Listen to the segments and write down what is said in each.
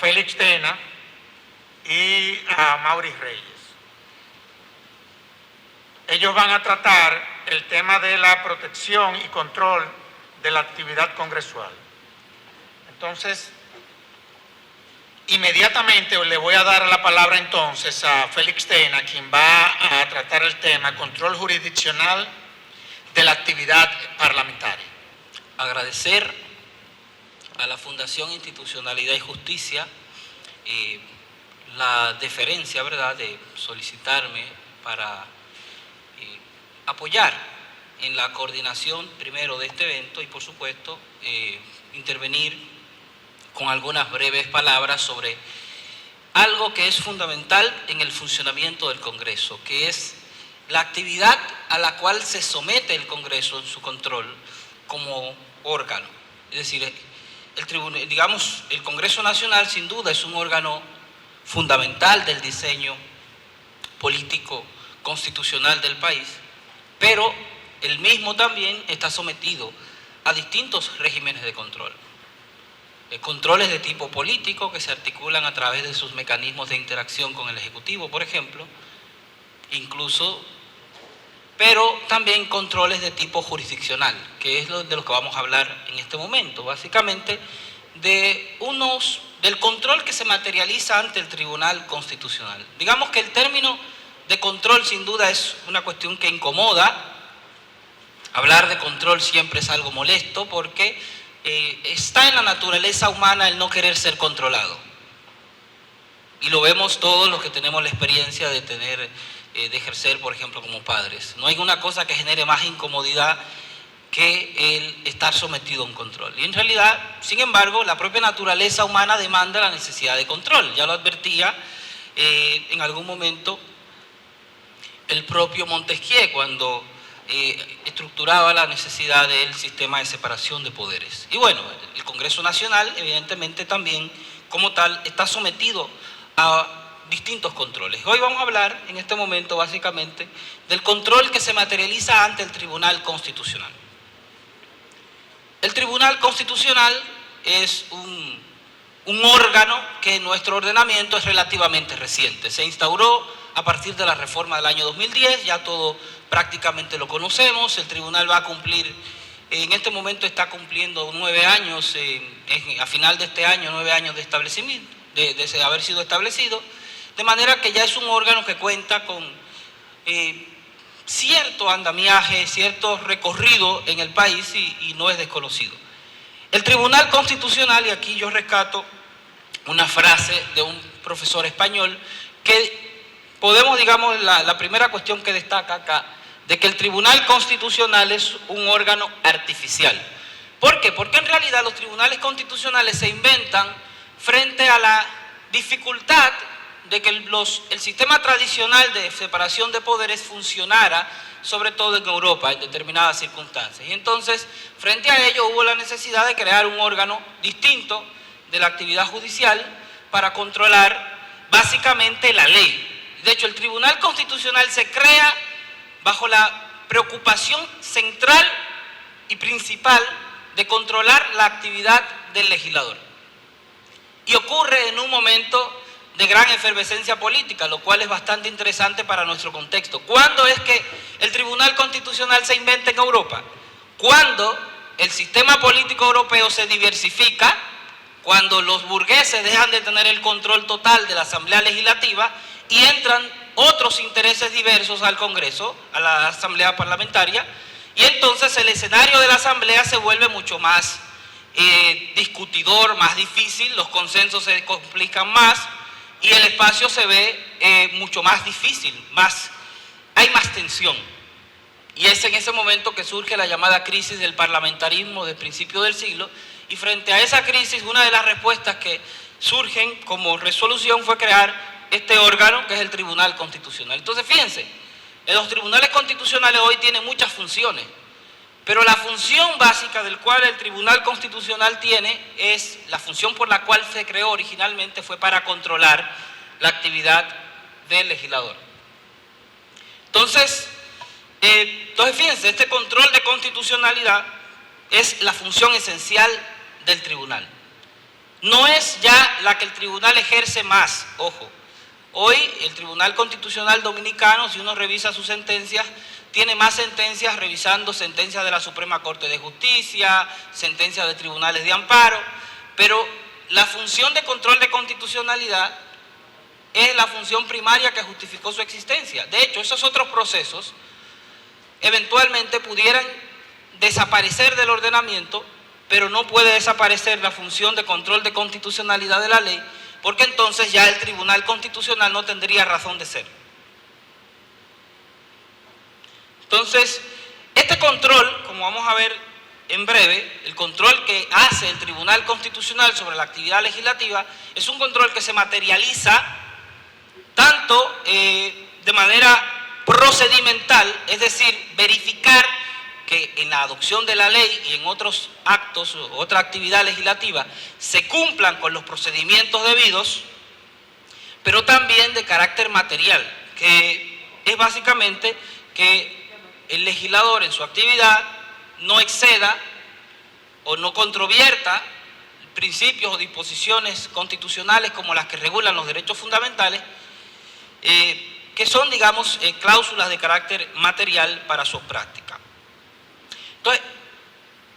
Félix Tena y a Mauri Reyes. Ellos van a tratar el tema de la protección y control de la actividad congresual. Entonces, inmediatamente le voy a dar la palabra entonces a Félix Tena, quien va a tratar el tema control jurisdiccional de la actividad parlamentaria. Agradecer a la Fundación Institucionalidad y Justicia la deferencia, ¿verdad?, de solicitarme para apoyar en la coordinación primero de este evento y por supuesto intervenir con algunas breves palabras sobre algo que es fundamental en el funcionamiento del Congreso, que es la actividad a la cual se somete el Congreso en su control como órgano. Es decir, el Congreso Nacional sin duda es un órgano fundamental del diseño político constitucional del país, pero el mismo también está sometido a distintos regímenes de control. Controles de tipo político que se articulan a través de sus mecanismos de interacción con el Ejecutivo, por ejemplo, incluso, pero también controles de tipo jurisdiccional, que es de lo que vamos a hablar en este momento, básicamente del control que se materializa ante el Tribunal Constitucional. Digamos que el término de control sin duda es una cuestión que incomoda. Hablar de control siempre es algo molesto porque está en la naturaleza humana el no querer ser controlado. Y lo vemos todos los que tenemos la experiencia de ejercer, por ejemplo, como padres. No hay una cosa que genere más incomodidad que el estar sometido a un control. Y en realidad, sin embargo, la propia naturaleza humana demanda la necesidad de control. Ya lo advertía en algún momento el propio Montesquieu cuando estructuraba la necesidad del sistema de separación de poderes. Y bueno, el Congreso Nacional, evidentemente también, como tal, está sometido a distintos controles. Hoy vamos a hablar, en este momento, básicamente, del control que se materializa ante el Tribunal Constitucional. El Tribunal Constitucional es un órgano que en nuestro ordenamiento es relativamente reciente. Se instauró a partir de la reforma del año 2010, ya todo prácticamente lo conocemos. El tribunal va a cumplir, en este momento está cumpliendo 9 años, a final de este año, 9 años de establecimiento, de haber sido establecido, de manera que ya es un órgano que cuenta con cierto andamiaje, cierto recorrido en el país y no es desconocido. El Tribunal Constitucional, y aquí yo rescato una frase de un profesor español, que podemos, digamos, la primera cuestión que destaca acá, de que el Tribunal Constitucional es un órgano artificial. ¿Por qué? Porque en realidad los tribunales constitucionales se inventan frente a la dificultad de que el sistema tradicional de separación de poderes funcionara, sobre todo en Europa, en determinadas circunstancias. Y entonces, frente a ello, hubo la necesidad de crear un órgano distinto de la actividad judicial para controlar básicamente la ley. De hecho, el Tribunal Constitucional se crea bajo la preocupación central y principal de controlar la actividad del legislador. Y ocurre en un momento de gran efervescencia política, lo cual es bastante interesante para nuestro contexto. ¿Cuándo es que el Tribunal Constitucional se inventa en Europa? Cuando el sistema político europeo se diversifica, cuando los burgueses dejan de tener el control total de la Asamblea Legislativa y entran otros intereses diversos al Congreso, a la Asamblea Parlamentaria, y entonces el escenario de la Asamblea se vuelve mucho más discutidor, más difícil, los consensos se complican más y el espacio se ve mucho más difícil, hay más tensión. Y es en ese momento que surge la llamada crisis del parlamentarismo del principio del siglo, y frente a esa crisis, una de las respuestas que surgen como resolución fue crear este órgano que es el Tribunal Constitucional. Entonces, fíjense, los tribunales constitucionales hoy tienen muchas funciones, pero la función básica del cual el Tribunal Constitucional tiene es la función por la cual se creó originalmente, fue para controlar la actividad del legislador. Entonces, fíjense, este control de constitucionalidad es la función esencial del tribunal. no es ya la que el tribunal ejerce más, ojo. Hoy el Tribunal Constitucional Dominicano, si uno revisa sus sentencias, tiene más sentencias revisando sentencias de la Suprema Corte de Justicia, sentencias de tribunales de amparo, pero la función de control de constitucionalidad es la función primaria que justificó su existencia. De hecho, esos otros procesos eventualmente pudieran desaparecer del ordenamiento, pero no puede desaparecer la función de control de constitucionalidad de la ley, porque entonces ya el Tribunal Constitucional no tendría razón de ser. Entonces, este control, como vamos a ver en breve, el control que hace el Tribunal Constitucional sobre la actividad legislativa es un control que se materializa tanto de manera procedimental, es decir, verificar que en la adopción de la ley y en otros actos o otra actividad legislativa se cumplan con los procedimientos debidos, pero también de carácter material, que es básicamente que el legislador en su actividad no exceda o no controvierta principios o disposiciones constitucionales como las que regulan los derechos fundamentales, que son, digamos, cláusulas de carácter material para su práctica. Entonces,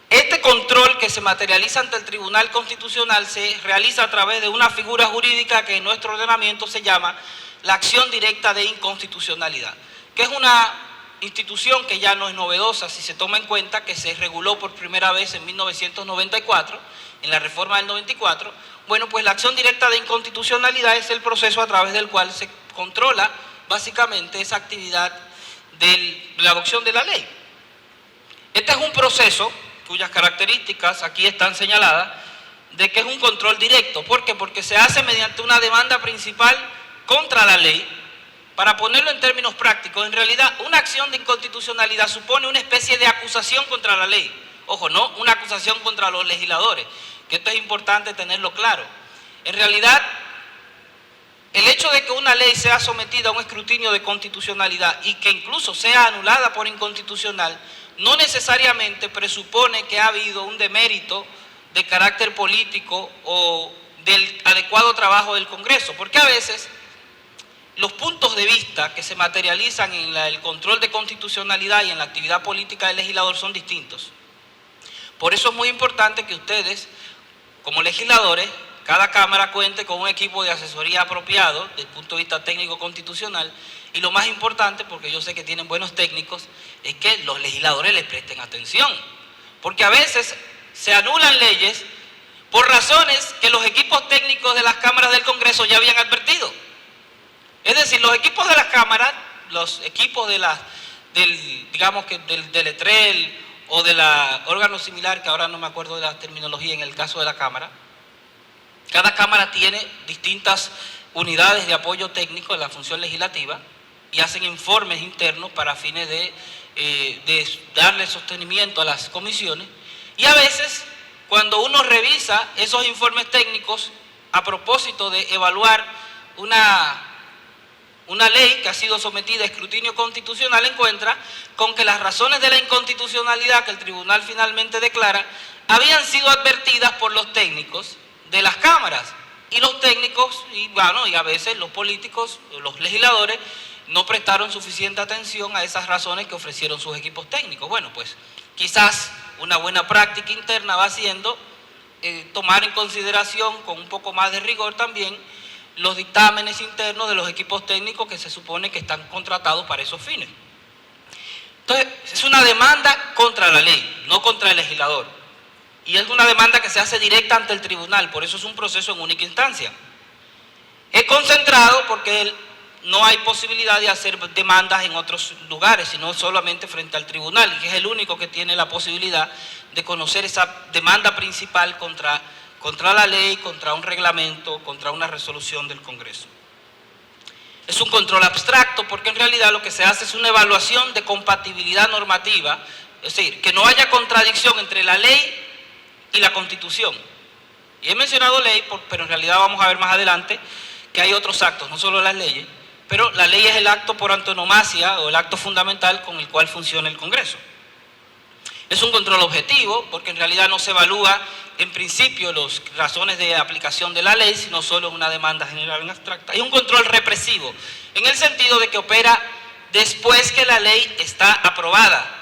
este control que se materializa ante el Tribunal Constitucional se realiza a través de una figura jurídica que en nuestro ordenamiento se llama la acción directa de inconstitucionalidad, que es una institución que ya no es novedosa si se toma en cuenta que se reguló por primera vez en 1994, en la reforma del 94. Bueno, pues la acción directa de inconstitucionalidad es el proceso a través del cual se controla básicamente esa actividad de la adopción de la ley. Este es un proceso cuyas características aquí están señaladas, de que es un control directo. ¿Por qué? Porque se hace mediante una demanda principal contra la ley. Para ponerlo en términos prácticos, en realidad una acción de inconstitucionalidad supone una especie de acusación contra la ley. Ojo, no una acusación contra los legisladores, que esto es importante tenerlo claro. En realidad, el hecho de que una ley sea sometida a un escrutinio de constitucionalidad y que incluso sea anulada por inconstitucional, no necesariamente presupone que ha habido un demérito de carácter político o del adecuado trabajo del Congreso, porque a veces los puntos de vista que se materializan en el control de constitucionalidad y en la actividad política del legislador son distintos. Por eso es muy importante que ustedes, como legisladores, cada Cámara cuente con un equipo de asesoría apropiado desde el punto de vista técnico constitucional, y lo más importante, porque yo sé que tienen buenos técnicos, es que los legisladores les presten atención, porque a veces se anulan leyes por razones que los equipos técnicos de las cámaras del Congreso ya habían advertido. Es decir, los equipos de las cámaras, los equipos de del ETREL o de la órgano similar, que ahora no me acuerdo de la terminología en el caso de la Cámara, cada Cámara tiene distintas unidades de apoyo técnico en la función legislativa y hacen informes internos para fines de darle sostenimiento a las comisiones. Y a veces, cuando uno revisa esos informes técnicos a propósito de evaluar una ley que ha sido sometida a escrutinio constitucional, encuentra con que las razones de la inconstitucionalidad que el tribunal finalmente declara habían sido advertidas por los técnicos de las cámaras, y los técnicos, y a veces los políticos, los legisladores, no prestaron suficiente atención a esas razones que ofrecieron sus equipos técnicos. Bueno, pues quizás una buena práctica interna va siendo tomar en consideración con un poco más de rigor también los dictámenes internos de los equipos técnicos que se supone que están contratados para esos fines. Entonces, es una demanda contra la ley, no contra el legislador. Y es una demanda que se hace directa ante el tribunal, por eso es un proceso en única instancia. Es concentrado porque no hay posibilidad de hacer demandas en otros lugares, sino solamente frente al tribunal, y que es el único que tiene la posibilidad de conocer esa demanda principal contra la ley, contra un reglamento, contra una resolución del Congreso. Es un control abstracto porque en realidad lo que se hace es una evaluación de compatibilidad normativa, es decir, que no haya contradicción entre la ley y la Constitución. Y he mencionado ley, pero en realidad vamos a ver más adelante que hay otros actos, no solo las leyes, pero la ley es el acto por antonomasia o el acto fundamental con el cual funciona el Congreso. Es un control objetivo, porque en realidad no se evalúa en principio las razones de aplicación de la ley, sino solo una demanda general en abstracta. Y un control represivo, en el sentido de que opera después que la ley está aprobada.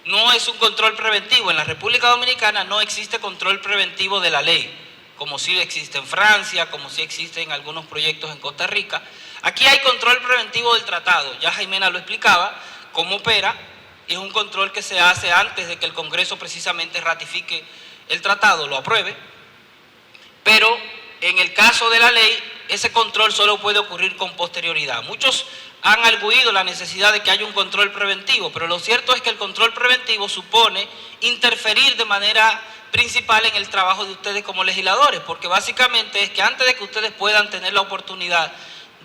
No es un control preventivo. En la República Dominicana no existe control preventivo de la ley, como sí existe en Francia, como sí existe en algunos proyectos en Costa Rica. Aquí hay control preventivo del tratado. Ya Jimena lo explicaba, cómo opera. Es un control que se hace antes de que el Congreso precisamente ratifique el tratado, lo apruebe. Pero en el caso de la ley, ese control solo puede ocurrir con posterioridad. Muchos han arguido la necesidad de que haya un control preventivo, pero lo cierto es que el control preventivo supone interferir de manera principal en el trabajo de ustedes como legisladores, porque básicamente es que antes de que ustedes puedan tener la oportunidad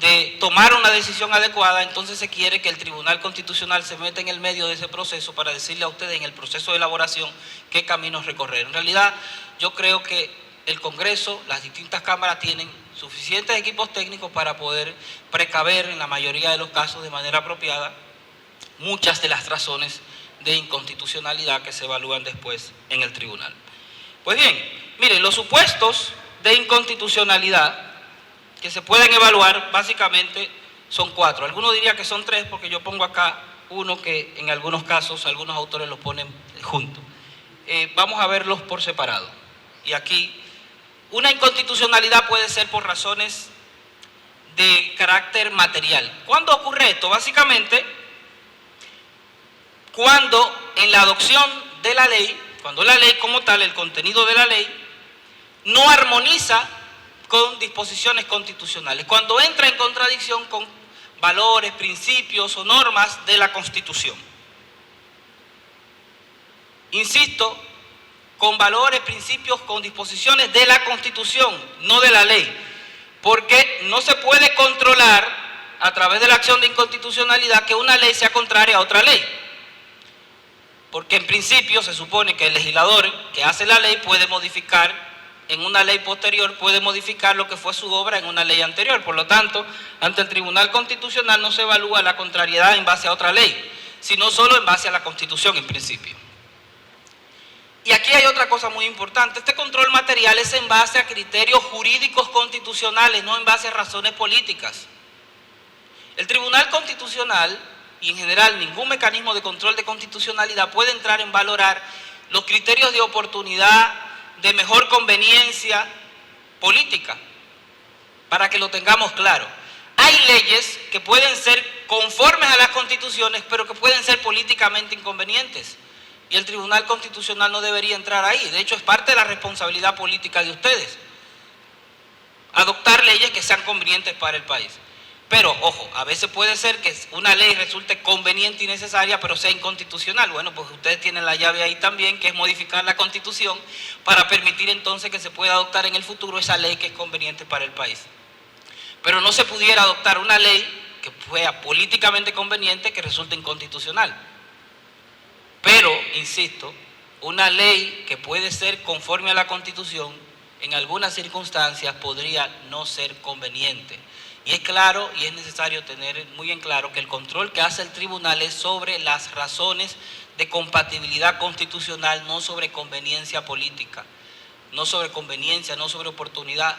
de tomar una decisión adecuada, entonces se quiere que el Tribunal Constitucional se meta en el medio de ese proceso para decirle a ustedes en el proceso de elaboración qué caminos recorrer. En realidad, yo creo que el Congreso, las distintas cámaras tienen suficientes equipos técnicos para poder precaver en la mayoría de los casos de manera apropiada muchas de las razones de inconstitucionalidad que se evalúan después en el tribunal. Pues bien, miren, los supuestos de inconstitucionalidad que se pueden evaluar básicamente son 4. Algunos dirían que son 3 porque yo pongo acá uno que en algunos casos algunos autores los ponen juntos. Vamos a verlos por separado. Y aquí, una inconstitucionalidad puede ser por razones de carácter material. ¿Cuándo ocurre esto? Básicamente, cuando en la adopción de la ley, cuando la ley como tal, el contenido de la ley, no armoniza con disposiciones constitucionales, cuando entra en contradicción con valores, principios o normas de la Constitución. Insisto, con valores, principios, con disposiciones de la Constitución, no de la ley, porque no se puede controlar a través de la acción de inconstitucionalidad que una ley sea contraria a otra ley, porque en principio se supone que el legislador que hace la ley puede modificar en una ley posterior, puede modificar lo que fue su obra en una ley anterior. Por lo tanto, ante el Tribunal Constitucional no se evalúa la contrariedad en base a otra ley, sino solo en base a la Constitución en principio. Y aquí hay otra cosa muy importante. Este control material es en base a criterios jurídicos constitucionales, no en base a razones políticas. El Tribunal Constitucional, y en general ningún mecanismo de control de constitucionalidad, puede entrar en valorar los criterios de oportunidad, de mejor conveniencia política, para que lo tengamos claro. Hay leyes que pueden ser conformes a las constituciones, pero que pueden ser políticamente inconvenientes. Y el Tribunal Constitucional no debería entrar ahí. De hecho, es parte de la responsabilidad política de ustedes, adoptar leyes que sean convenientes para el país. Pero, ojo, a veces puede ser que una ley resulte conveniente y necesaria, pero sea inconstitucional. Bueno, pues ustedes tienen la llave ahí también, que es modificar la Constitución para permitir entonces que se pueda adoptar en el futuro esa ley que es conveniente para el país. Pero no se pudiera adoptar una ley que fuera políticamente conveniente que resulte inconstitucional. Pero, insisto, una ley que puede ser conforme a la Constitución, en algunas circunstancias podría no ser conveniente. Y es claro y es necesario tener muy en claro que el control que hace el tribunal es sobre las razones de compatibilidad constitucional, no sobre conveniencia política, no sobre conveniencia, no sobre oportunidad.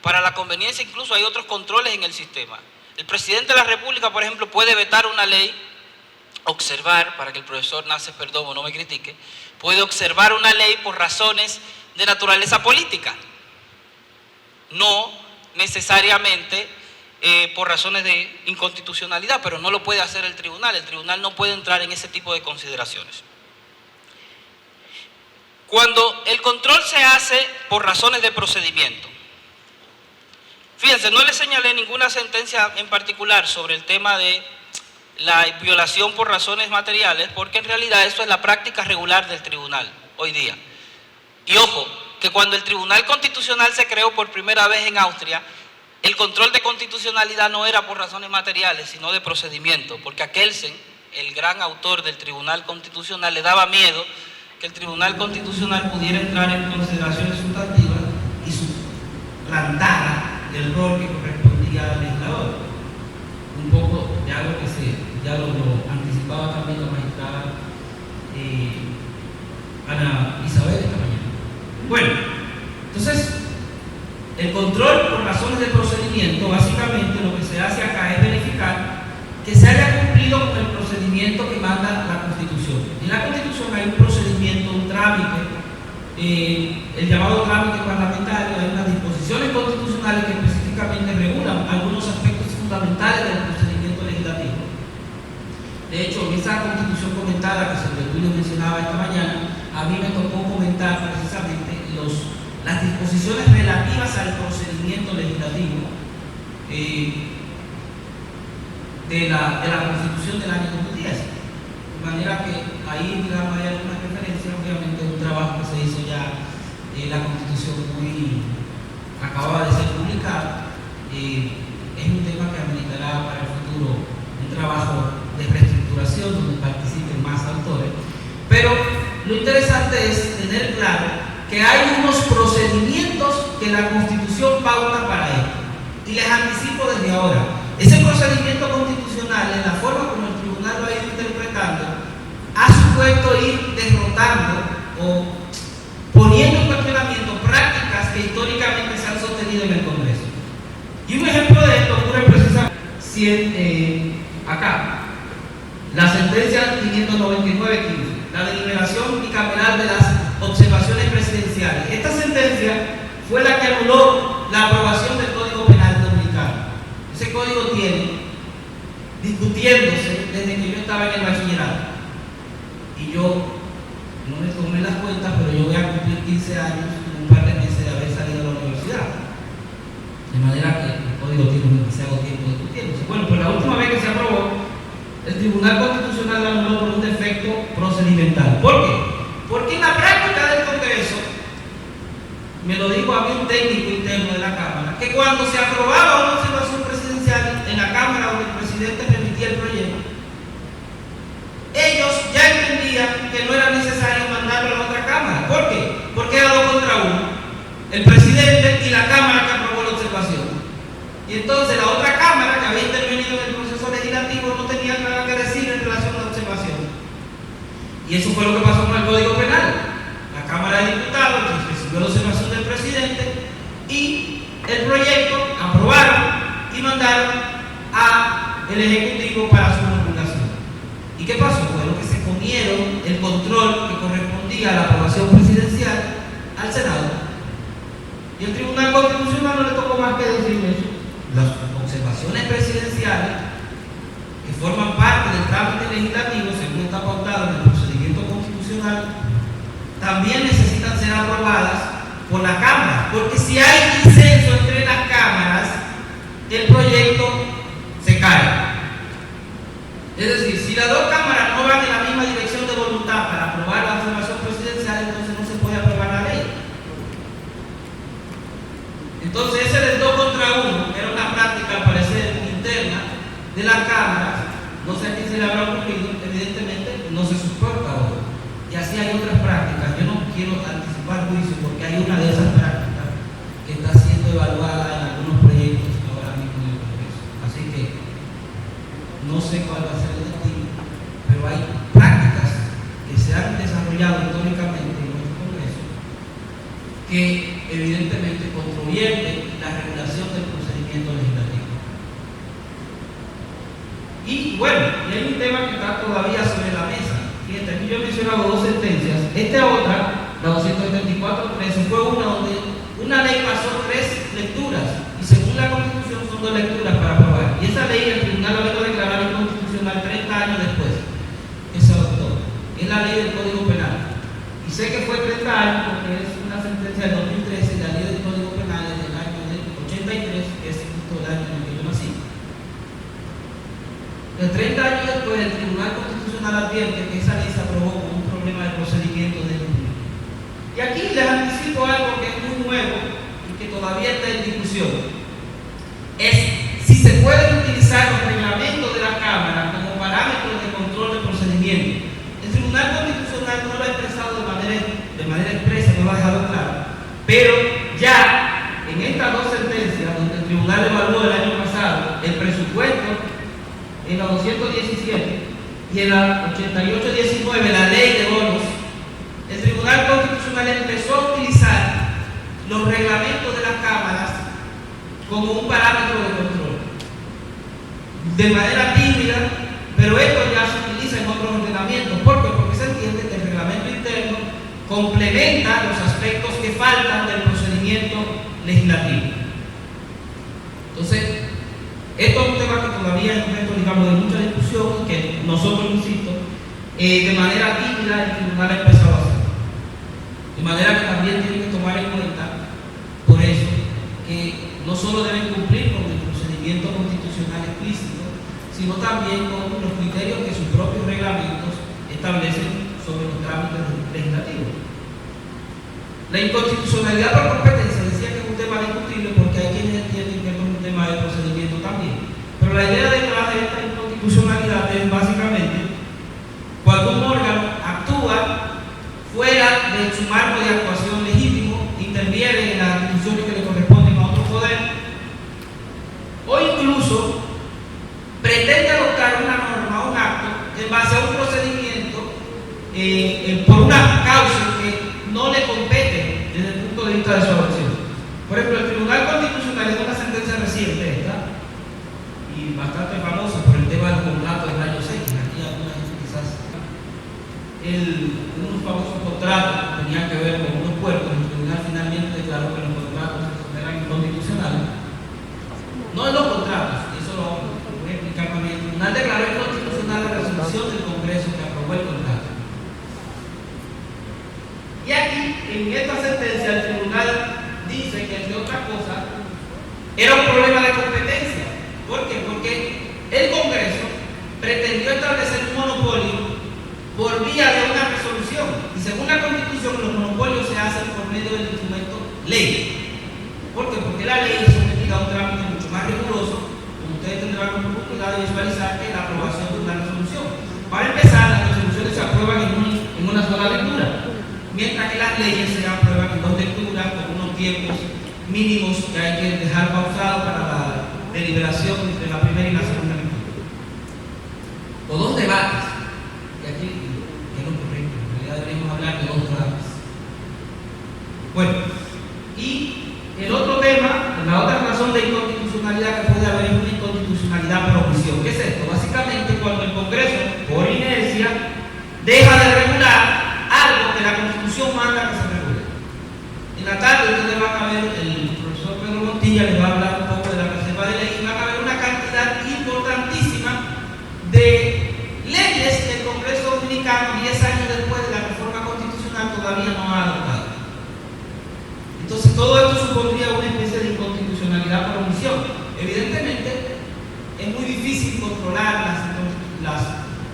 Para la conveniencia incluso hay otros controles en el sistema. El presidente de la República, por ejemplo, puede vetar una ley, observar, para que el profesor Nace Perdomo no me critique, puede observar una ley por razones de naturaleza política, no necesariamente por razones de inconstitucionalidad, pero no lo puede hacer el tribunal. El tribunal no puede entrar en ese tipo de consideraciones. Cuando el control se hace por razones de procedimiento, fíjense, no les señalé ninguna sentencia en particular sobre el tema de la violación por razones materiales, porque en realidad eso es la práctica regular del tribunal hoy día. Y ojo, que cuando el Tribunal Constitucional se creó por primera vez en Austria, el control de constitucionalidad no era por razones materiales, sino de procedimiento, porque a Kelsen, el gran autor del Tribunal Constitucional, le daba miedo que el Tribunal Constitucional pudiera entrar en consideraciones sustantivas y suplantara el rol que correspondía al legislador. Un poco de algo que ya lo anticipaba también la magistrada Ana Isabel esta mañana. Bueno, entonces, el control por razones de procedimiento, básicamente lo que se hace acá es verificar que se haya cumplido con el procedimiento que manda la Constitución. En la Constitución hay un procedimiento, un trámite, el llamado trámite parlamentario. Hay unas disposiciones constitucionales que específicamente regulan algunos aspectos fundamentales del procedimiento legislativo. De hecho, en esa Constitución comentada que el señor Julio mencionaba esta mañana, a mí me tocó comentar precisamente las disposiciones relativas al procedimiento legislativo de la Constitución del año 2010. De manera que ahí, digamos, hay alguna referencia, obviamente, un trabajo que se hizo ya, la Constitución acababa de ser publicada. Es un tema que ameritará para el futuro un trabajo de reestructuración donde participen más autores. Pero lo interesante es tener claro que hay unos procedimientos que la Constitución pauta para ello. Y les anticipo desde ahora, ese procedimiento constitucional, en la forma como el tribunal lo ha ido interpretando, ha supuesto ir derrotando o poniendo en cuestionamiento prácticas que históricamente se han sostenido en el Congreso. Y un ejemplo de esto ocurre precisamente acá. La sentencia 599-15, la deliberación bicameral de las observaciones presidenciales. Esta sentencia fue la que anuló la aprobación del Código Penal dominicano. Ese código tiene discutiéndose desde que yo estaba en el bachillerato. Y yo no me tomé las cuentas, pero yo voy a cumplir 15 años en un par de meses de haber salido de la universidad. De manera que el código tiene demasiado tiempo discutiéndose. Bueno, pues la última vez que se aprobó, el Tribunal Constitucional la anuló por un defecto procedimental. ¿Por qué? Porque en la práctica del Congreso, me lo dijo a mí un técnico interno de la Cámara, que cuando se aprobaba una observación presidencial en la Cámara donde el presidente remitía el proyecto, ellos ya entendían que no era necesario mandarlo a la otra Cámara. ¿Por qué? Porque era 2 contra 1. El presidente y la Cámara que aprobó la observación. Y entonces la otra Cámara que había intervenido en el proceso legislativo no tenía nada que decir en relación a la observación. Y eso fue lo que pasó con el Código Penal. La Cámara de Diputados recibió la observación del presidente y el proyecto aprobaron y mandaron al Ejecutivo para su promulgación. ¿Y qué pasó? Bueno, que se comieron el control que correspondía a la aprobación presidencial al Senado. Y el Tribunal Constitucional no le tocó más que decir eso. Las observaciones presidenciales que forman parte del trámite legislativo, según está pautado en el procedimiento constitucional, también necesitan ser aprobadas por la Cámara, porque si hay disenso entre las cámaras, el proyecto se cae. Es decir, si las dos cámaras no van en la misma dirección de voluntad para aprobar la observación presidencial, entonces no se puede aprobar la ley. Entonces ese del 2 contra 1 era una práctica al parecer interna de la Cámara. No sé a quién se le habrá ocurrido, evidentemente no se soporta ahora. Y así hay otras prácticas. Yo no quiero anticipar juicio porque hay una de esas prácticas que está siendo evaluada en algunos proyectos ahora mismo en el Congreso. Así que no sé cuál va a ser el destino, pero hay prácticas que se han desarrollado históricamente en nuestro Congreso que evidentemente controvierte la regulación del procedimiento legislativo. Y bueno, y hay un tema que está todavía sobre la mesa. Fíjate, aquí yo he mencionado 2 sentencias. Esta otra, la 274-13, fue una ley pasó 3 lecturas y según la Constitución son 2 lecturas para aprobar. Y esa ley el tribunal la vino a declarar inconstitucional 30 años después que se adoptó. Es la ley del Código Penal. Y sé que fue 30 años porque es una sentencia del 2013 de la ley del Código Penal del año del 83, que es justo el año en el que yo nací. De 30 años después, el Tribunal Constitucional advierte que esa ley se aprobó con un problema de procedimiento de niño. Y aquí les anticipo algo que es muy nuevo y que todavía está en discusión. Es si se pueden utilizar los reglamentos de la Cámara como parámetros de control del procedimiento. El Tribunal Constitucional no lo ha expresado de manera expresa, no lo ha dejado claro, pero ya en estas 2 sentencias, donde el Tribunal evaluó el año pasado el presupuesto en la 217 y en la 88-19, la ley de bonos, el Tribunal Constitucional empezó a utilizar los reglamentos de las cámaras como un parámetro de control. De manera tímida, pero esto ya se utiliza en otros ordenamientos. ¿Por qué? Porque se entiende que el reglamento interno complementa los aspectos que faltan del procedimiento legislativo. Entonces, esto es un tema que todavía es objeto, digamos, de mucha discusión, que nosotros, insisto, de manera tímida el tribunal ha empezado a hacer. De manera que también tienen que tomar en cuenta, por eso, que no solo deben cumplir con el procedimiento constitucional explícito, sino también con los criterios que sus propios reglamentos establecen sobre los trámites legislativos. La inconstitucionalidad por competencia decía que es un tema discutible porque hay quienes entienden que esto es un tema de procedimiento también. Pero la idea detrás de esta inconstitucionalidad es básicamente cuando un órgano actúa fuera de su marco de actuación legítimo, interviene en las atribuciones que le corresponden a otro poder, o incluso pretende adoptar una norma, un acto, en base a un procedimiento por una causa que no le compete desde el punto de vista de su adopción. Por ejemplo, el Tribunal Constitucional es una sentencia reciente esta, y bastante famosa por el tema del contrato del año 6, aquí alguna gente quizás unos famosos contratos que tenían que ver con unos puertos. El tribunal finalmente declaró que los contratos eran inconstitucionales. No en los contratos, eso lo voy a explicar también. El tribunal declaró inconstitucional la resolución del Congreso que aprobó el contrato. Y aquí, en esta sentencia, el tribunal dice que, entre otras cosas, era un problema de competencia. ¿Por qué? Porque el Congreso pretendió establecer un monopolio por vía de una resolución. Y según la Constitución, los monopolios se hacen por medio del instrumento ley. ¿Por qué? Porque la ley es sometida a un trámite mucho más riguroso, como ustedes tendrán la oportunidad de visualizar, que la aprobación de una resolución. Para empezar, las resoluciones se aprueban en una sola lectura, mientras que las leyes se aprueban en dos lecturas con unos tiempos mínimos que hay que dejar pausados para la deliberación entre la primera y la segunda lectura. O dos debates. Y aquí, que es lo correcto, en realidad deberíamos hablar de dos debates. Bueno, y el otro tema, la otra razón de inconstitucionalidad que puede haber es una inconstitucionalidad por omisión. ¿Qué es esto? Básicamente cuando el Congreso, por inercia, deja de regular algo que la Constitución manda que se regule. En la tarde ustedes van a ver, el profesor Pedro Montilla les va a hablar un poco de la reserva de ley, y van a ver una cantidad importantísima de leyes que el Congreso Dominicano, 10 años después de la reforma constitucional, todavía no ha adoptado. Entonces todo esto supondría una especie de inconstitucionalidad por omisión. Evidentemente es muy difícil controlar las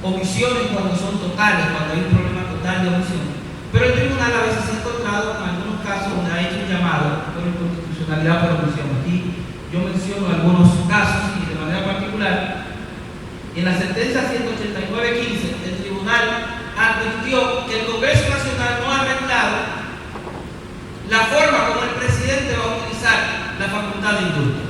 omisiones cuando son totales, cuando hay un problema total de omisión, pero el tribunal a veces se ha encontrado con algunos casos donde ha hecho un llamado por inconstitucionalidad por omisión. Aquí yo menciono algunos casos y de manera particular en la sentencia 189-15 el tribunal advirtió que el Congreso Nacional no ha regulado la forma como el presidente va a utilizar la facultad de indulto,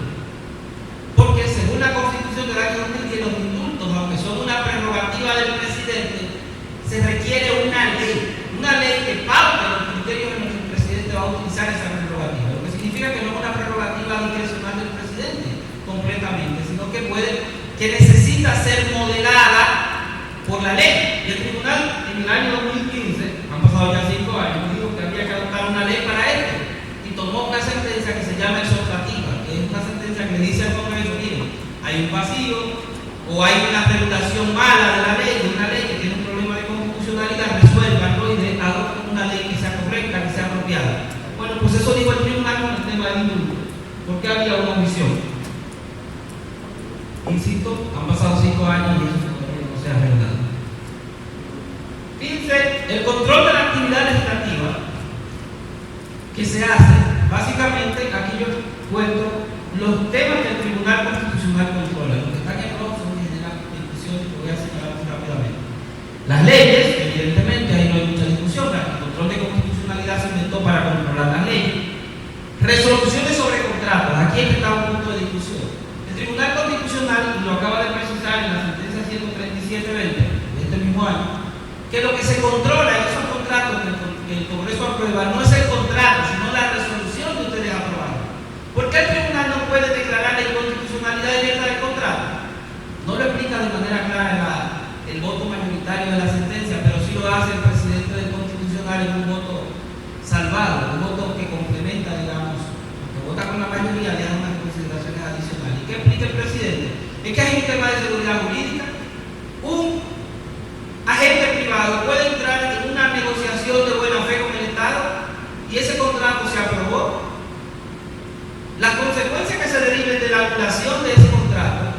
porque según la Constitución del año 2010 los indultos, aunque son una prerrogativa del presidente, se requiere una ley que paute los criterios en los que el presidente va a utilizar esa prerrogativa, lo que significa que no es una prerrogativa discrecional del presidente completamente, sino que necesita ser modelada por la ley. Y el tribunal en el año 2015, han pasado ya 5 años, dijo que había que adoptar una ley para esto y tomó una sentencia que se llama exhortativa, que es una sentencia que le dice al Congreso: miren, hay un vacío o hay una regulación mala de la ley, de una ley que tiene un problema de constitucionalidad, resuélvanlo y adopten una ley que sea correcta, que sea apropiada. Bueno, pues eso dijo el tribunal con el tema del indulto, porque había una omisión. Insisto, han pasado 5 años y eso todavía no se ha arreglado. Fíjense, el control de la actividad legislativa que se hace, básicamente, aquí yo cuento los temas que el Tribunal Constitucional controla. Los que están en rojo son en general discusiones que voy a señalar muy rápidamente. Las leyes, evidentemente, ahí no hay mucha discusión. El control de constitucionalidad se inventó para controlar las leyes. Resoluciones sobre contratos, aquí es que está un punto de discusión. El Tribunal Constitucional, y lo acaba de precisar en la sentencia 137-20, es comentario de la sentencia, pero sí lo hace el presidente del Constitucional en un voto salvado, un voto que complementa, digamos, que vota con la mayoría, le da unas consideraciones adicionales. ¿Y qué explica el presidente? Es que hay un tema de seguridad jurídica. Un agente privado puede entrar en una negociación de buena fe con el Estado y ese contrato se aprobó. Las consecuencias que se deriven de la anulación de ese contrato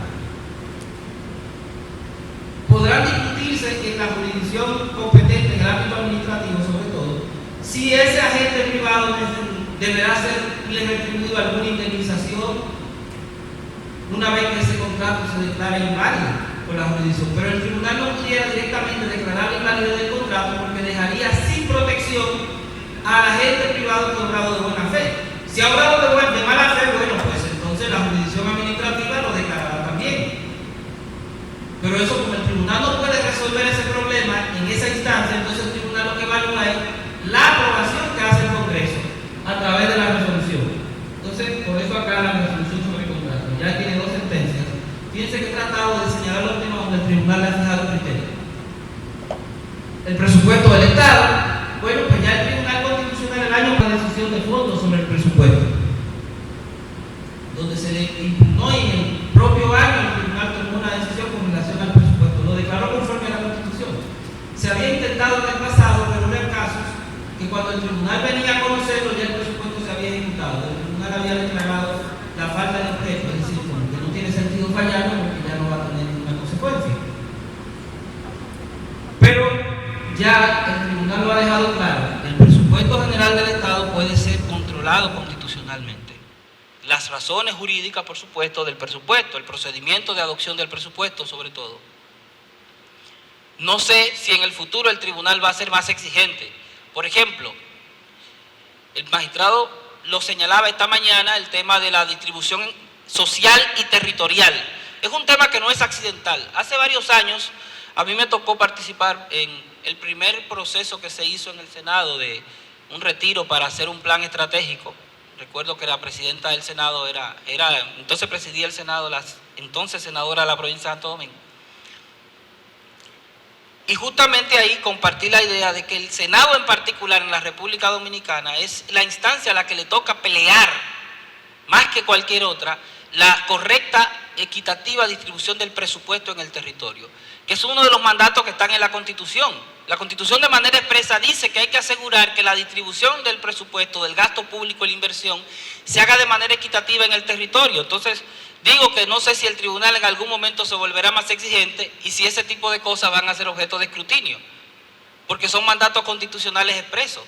podrán discutirse en la jurisdicción competente, en el ámbito administrativo sobre todo, si ese agente privado deberá serle retribuido alguna indemnización una vez que ese contrato se declare inválido por la jurisdicción. Pero el tribunal no pudiera directamente declarar la invalidez del contrato porque dejaría sin protección al agente privado que ha obrado de buena fe. Si ha obrado de mala fe, bueno, pues entonces la jurisdicción administrativa lo declarará también. Pero eso, como el tribunal no puede resolver ese problema en esa instancia, entonces el tribunal lo que evalúa es la aprobación que hace el Congreso a través de la resolución. Entonces, por eso acá la resolución sobre el contrato ya tiene dos sentencias. Fíjense que he tratado de señalar los temas donde el tribunal le ha fijado criterio. El presupuesto del Estado, bueno, pues ya el Tribunal Constitucional el año una decisión de fondo sobre el presupuesto, donde se le impugnó y en el propio año el tribunal tomó una decisión con relación al presupuesto, lo declaró conforme a la Constitución. Se había intentado en el pasado, pero eran casos que cuando el tribunal venía a conocerlo ya el presupuesto se había ejecutado, el tribunal había declarado la falta de objeto, es decir, como que no tiene sentido fallarlo porque ya no va a tener ninguna consecuencia. Pero ya el tribunal lo ha dejado claro, el presupuesto general del Estado puede ser controlado constitucionalmente. Las razones jurídicas, por supuesto, del presupuesto, el procedimiento de adopción del presupuesto sobre todo. No sé si en el futuro el tribunal va a ser más exigente. Por ejemplo, el magistrado lo señalaba esta mañana, el tema de la distribución social y territorial. Es un tema que no es accidental. Hace varios años a mí me tocó participar en el primer proceso que se hizo en el Senado de un retiro para hacer un plan estratégico. Recuerdo que la presidenta del Senado entonces presidía el Senado, la entonces senadora de la provincia de Santo Domingo. Y justamente ahí compartí la idea de que el Senado en particular en la República Dominicana es la instancia a la que le toca pelear, más que cualquier otra, la correcta, equitativa distribución del presupuesto en el territorio, que es uno de los mandatos que están en la Constitución. La Constitución de manera expresa dice que hay que asegurar que la distribución del presupuesto, del gasto público y la inversión se haga de manera equitativa en el territorio. Entonces, digo que no sé si el tribunal en algún momento se volverá más exigente y si ese tipo de cosas van a ser objeto de escrutinio, porque son mandatos constitucionales expresos.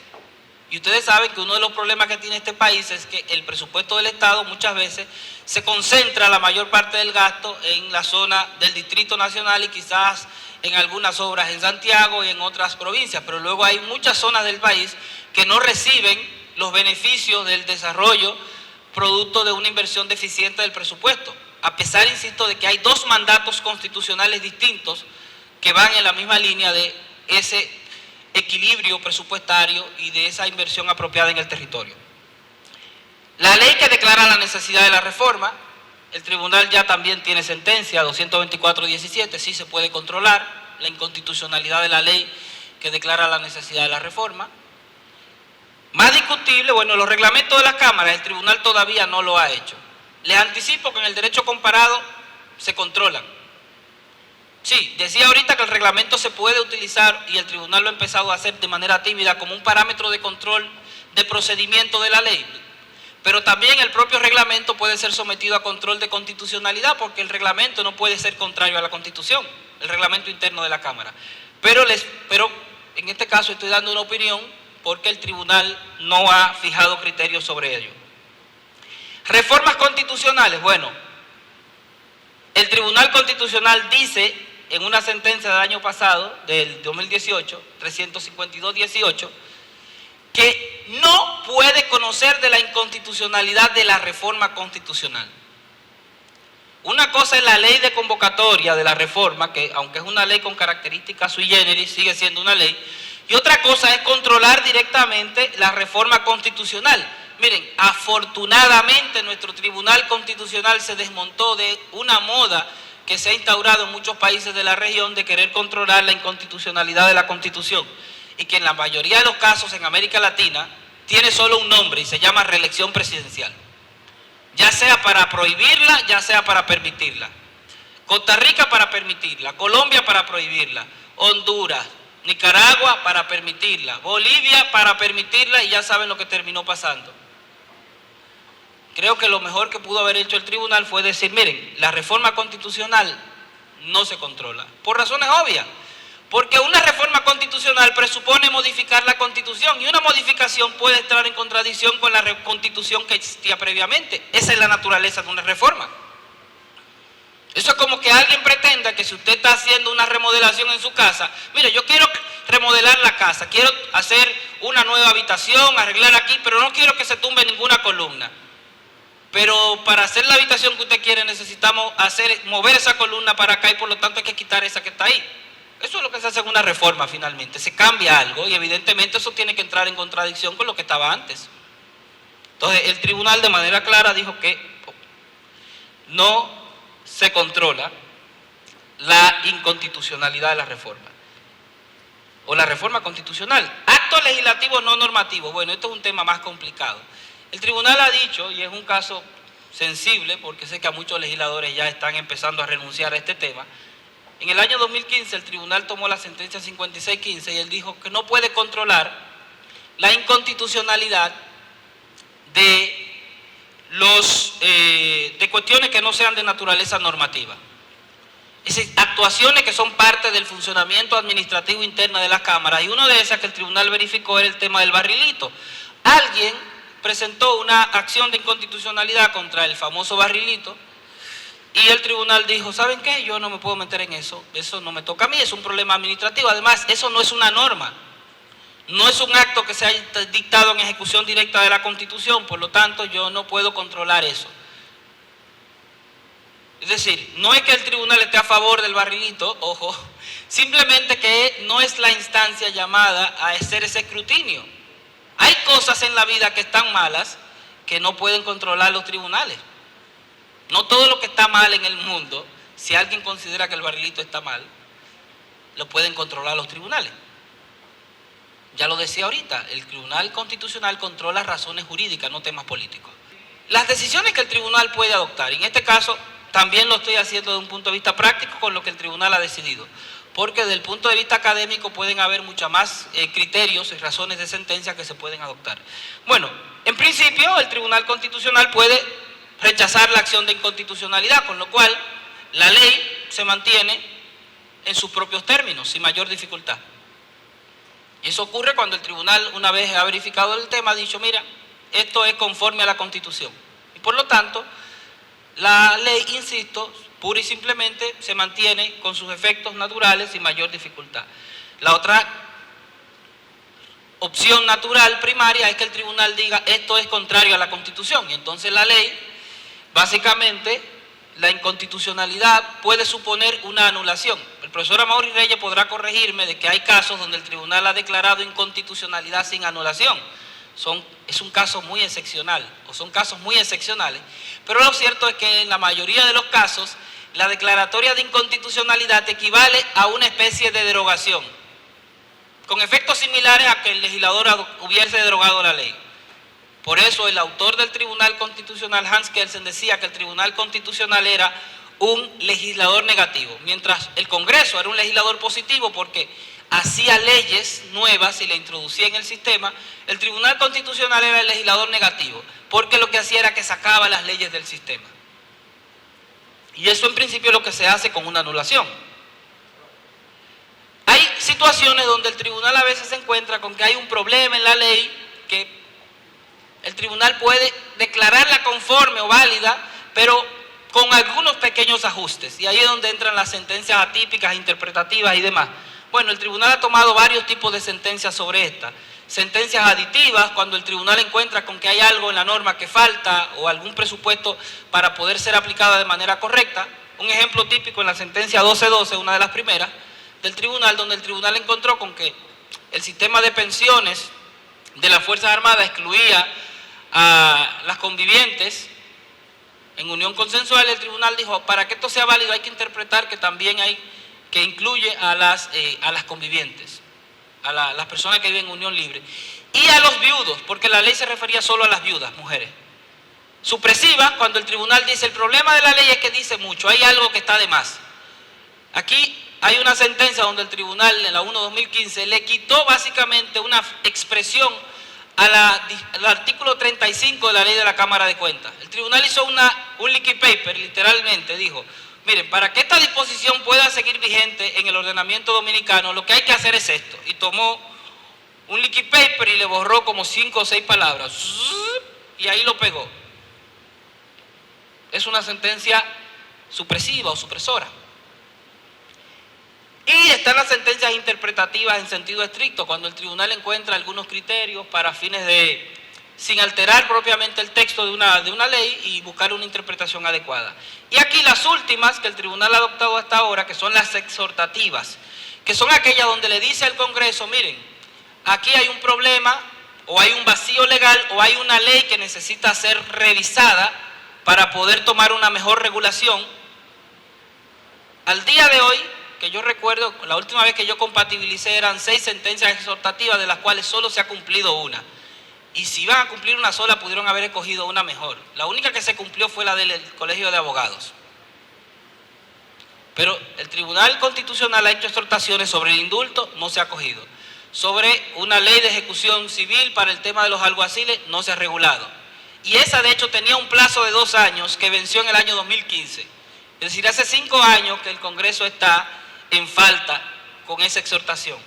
Y ustedes saben que uno de los problemas que tiene este país es que el presupuesto del Estado muchas veces se concentra la mayor parte del gasto en la zona del Distrito Nacional y quizás en algunas obras en Santiago y en otras provincias, pero luego hay muchas zonas del país que no reciben los beneficios del desarrollo producto de una inversión deficiente del presupuesto, a pesar, insisto, de que hay dos mandatos constitucionales distintos que van en la misma línea de ese equilibrio presupuestario y de esa inversión apropiada en el territorio. La ley que declara la necesidad de la reforma, el tribunal ya también tiene sentencia 224-17, sí se puede controlar la inconstitucionalidad de la ley que declara la necesidad de la reforma. Más discutible, bueno, los reglamentos de las cámaras, el tribunal todavía no lo ha hecho. Les anticipo que en el derecho comparado se controlan. Sí, decía ahorita que el reglamento se puede utilizar y el tribunal lo ha empezado a hacer de manera tímida como un parámetro de control de procedimiento de la ley. Pero también el propio reglamento puede ser sometido a control de constitucionalidad porque el reglamento no puede ser contrario a la Constitución, el reglamento interno de la Cámara. Pero en este caso estoy dando una opinión porque el tribunal no ha fijado criterios sobre ello. Reformas constitucionales, bueno, el Tribunal Constitucional dice en una sentencia del año pasado, del 2018, 352-18, que no puede conocer de la inconstitucionalidad de la reforma constitucional. Una cosa es la ley de convocatoria de la reforma, que aunque es una ley con características sui generis, sigue siendo una ley, y otra cosa es controlar directamente la reforma constitucional. Miren, afortunadamente nuestro Tribunal Constitucional se desmontó de una moda que se ha instaurado en muchos países de la región de querer controlar la inconstitucionalidad de la Constitución, y que en la mayoría de los casos en América Latina tiene solo un nombre y se llama reelección presidencial, ya sea para prohibirla, ya sea para permitirla. Costa Rica para permitirla, Colombia para prohibirla, Honduras, Nicaragua para permitirla, Bolivia para permitirla, y ya saben lo que terminó pasando. Creo que lo mejor que pudo haber hecho el tribunal fue decir, miren, la reforma constitucional no se controla, por razones obvias, porque una reforma constitucional presupone modificar la Constitución, y una modificación puede entrar en contradicción con la Constitución que existía previamente. Esa es la naturaleza de una reforma. Eso es como que alguien pretenda que si usted está haciendo una remodelación en su casa, mire, yo quiero remodelar la casa, quiero hacer una nueva habitación, arreglar aquí, pero no quiero que se tumbe ninguna columna. Pero para hacer la habitación que usted quiere necesitamos mover esa columna para acá, y por lo tanto hay que quitar esa que está ahí. Eso es lo que se hace en una reforma finalmente, se cambia algo y evidentemente eso tiene que entrar en contradicción con lo que estaba antes. Entonces el tribunal de manera clara dijo que no se controla la inconstitucionalidad de la reforma o la reforma constitucional. Actos legislativos no normativos, bueno, esto es un tema más complicado. El tribunal ha dicho, y es un caso sensible porque sé que a muchos legisladores ya están empezando a renunciar a este tema. En el año 2015 el tribunal tomó la sentencia 5615 y él dijo que no puede controlar la inconstitucionalidad de cuestiones que no sean de naturaleza normativa. Esas actuaciones que son parte del funcionamiento administrativo interno de las cámaras, y una de esas que el tribunal verificó era el tema del barrilito. Alguien presentó una acción de inconstitucionalidad contra el famoso barrilito, y el tribunal dijo, ¿saben qué? Yo no me puedo meter en eso no me toca a mí, es un problema administrativo. Además, eso no es una norma, no es un acto que se haya dictado en ejecución directa de la Constitución, por lo tanto yo no puedo controlar eso. Es decir, no es que el tribunal esté a favor del barrilito, ojo, simplemente que no es la instancia llamada a hacer ese escrutinio. Hay cosas en la vida que están malas que no pueden controlar los tribunales. No todo lo que está mal en el mundo, si alguien considera que el barrilito está mal, lo pueden controlar los tribunales. Ya lo decía ahorita, el Tribunal Constitucional controla razones jurídicas, no temas políticos. Las decisiones que el tribunal puede adoptar, en este caso también lo estoy haciendo desde un punto de vista práctico con lo que el tribunal ha decidido, porque desde el punto de vista académico pueden haber muchos más criterios y razones de sentencia que se pueden adoptar. Bueno, en principio el Tribunal Constitucional puede rechazar la acción de inconstitucionalidad, con lo cual la ley se mantiene en sus propios términos, sin mayor dificultad. Y eso ocurre cuando el tribunal, una vez ha verificado el tema, ha dicho, mira, esto es conforme a la Constitución. Y por lo tanto, la ley, insisto, pura y simplemente se mantiene con sus efectos naturales sin mayor dificultad. La otra opción natural primaria es que el tribunal diga, esto es contrario a la Constitución, y entonces la ley, básicamente, la inconstitucionalidad puede suponer una anulación. El profesor Amaury Reyes podrá corregirme de que hay casos donde el tribunal ha declarado inconstitucionalidad sin anulación. Es un caso muy excepcional, o son casos muy excepcionales, pero lo cierto es que en la mayoría de los casos la declaratoria de inconstitucionalidad equivale a una especie de derogación, con efectos similares a que el legislador hubiese derogado la ley. Por eso el autor del Tribunal Constitucional, Hans Kelsen, decía que el Tribunal Constitucional era un legislador negativo, mientras el Congreso era un legislador positivo porque hacía leyes nuevas y la introducía en el sistema. El Tribunal Constitucional era el legislador negativo, porque lo que hacía era que sacaba las leyes del sistema. Y eso en principio es lo que se hace con una anulación. Hay situaciones donde el tribunal a veces se encuentra con que hay un problema en la ley que el tribunal puede declararla conforme o válida, pero con algunos pequeños ajustes, y ahí es donde entran las sentencias atípicas, interpretativas y demás. Bueno, el tribunal ha tomado varios tipos de sentencias sobre esta. Sentencias aditivas, cuando el tribunal encuentra con que hay algo en la norma que falta o algún presupuesto para poder ser aplicada de manera correcta. Un ejemplo típico en la sentencia 1212, una de las primeras del tribunal, donde el tribunal encontró con que el sistema de pensiones de las Fuerzas Armadas excluía a las convivientes en unión consensual, el tribunal dijo, para que esto sea válido hay que interpretar que también hay, que incluye a las convivientes, a las personas que viven en unión libre, y a los viudos, porque la ley se refería solo a las viudas, mujeres. Supresiva, cuando el tribunal dice, el problema de la ley es que dice mucho, hay algo que está de más. Aquí hay una sentencia donde el tribunal, en la 1/2015, le quitó básicamente una expresión al artículo 35 de la ley de la Cámara de Cuentas. El tribunal hizo un leaky paper, literalmente, dijo, miren, para que esta disposición pueda seguir vigente en el ordenamiento dominicano, lo que hay que hacer es esto. Y tomó un leaky paper y le borró como 5 o 6 palabras. Y ahí lo pegó. Es una sentencia supresiva o supresora. Y están las sentencias interpretativas en sentido estricto, cuando el tribunal encuentra algunos criterios para fines de, sin alterar propiamente el texto de una ley y buscar una interpretación adecuada. Y aquí las últimas que el tribunal ha adoptado hasta ahora, que son las exhortativas, que son aquellas donde le dice al Congreso, miren, aquí hay un problema, o hay un vacío legal, o hay una ley que necesita ser revisada para poder tomar una mejor regulación. Al día de hoy, que yo recuerdo, la última vez que yo compatibilicé eran 6 sentencias exhortativas, de las cuales solo se ha cumplido una. Y si iban a cumplir una sola, pudieron haber escogido una mejor. La única que se cumplió fue la del Colegio de Abogados. Pero el Tribunal Constitucional ha hecho exhortaciones sobre el indulto, no se ha acogido. Sobre una ley de ejecución civil para el tema de los alguaciles, no se ha regulado. Y esa, de hecho, tenía un plazo de 2 años que venció en el año 2015. Es decir, hace 5 años que el Congreso está en falta con esa exhortación.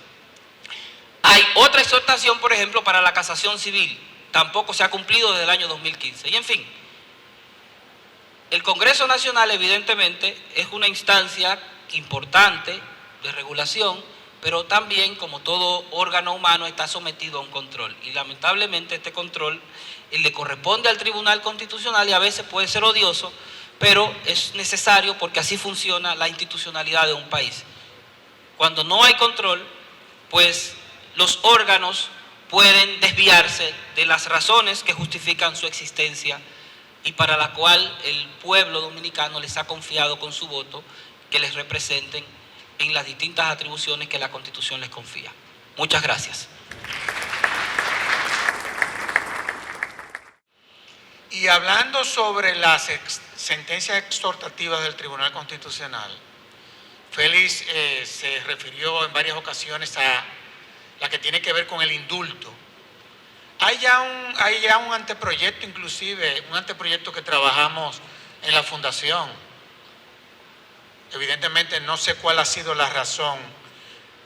Hay otra exhortación, por ejemplo, para la casación civil. Tampoco se ha cumplido desde el año 2015. Y en fin, el Congreso Nacional evidentemente es una instancia importante de regulación, pero también, como todo órgano humano, está sometido a un control. Y lamentablemente este control le corresponde al Tribunal Constitucional y a veces puede ser odioso, pero es necesario porque así funciona la institucionalidad de un país. Cuando no hay control, pues los órganos pueden desviarse de las razones que justifican su existencia y para la cual el pueblo dominicano les ha confiado con su voto que les representen en las distintas atribuciones que la Constitución les confía. Muchas gracias. Y hablando sobre las sentencias exhortativas del Tribunal Constitucional, Félix se refirió en varias ocasiones a la que tiene que ver con el indulto. Hay ya un anteproyecto, inclusive, un anteproyecto que trabajamos en la Fundación. Evidentemente no sé cuál ha sido la razón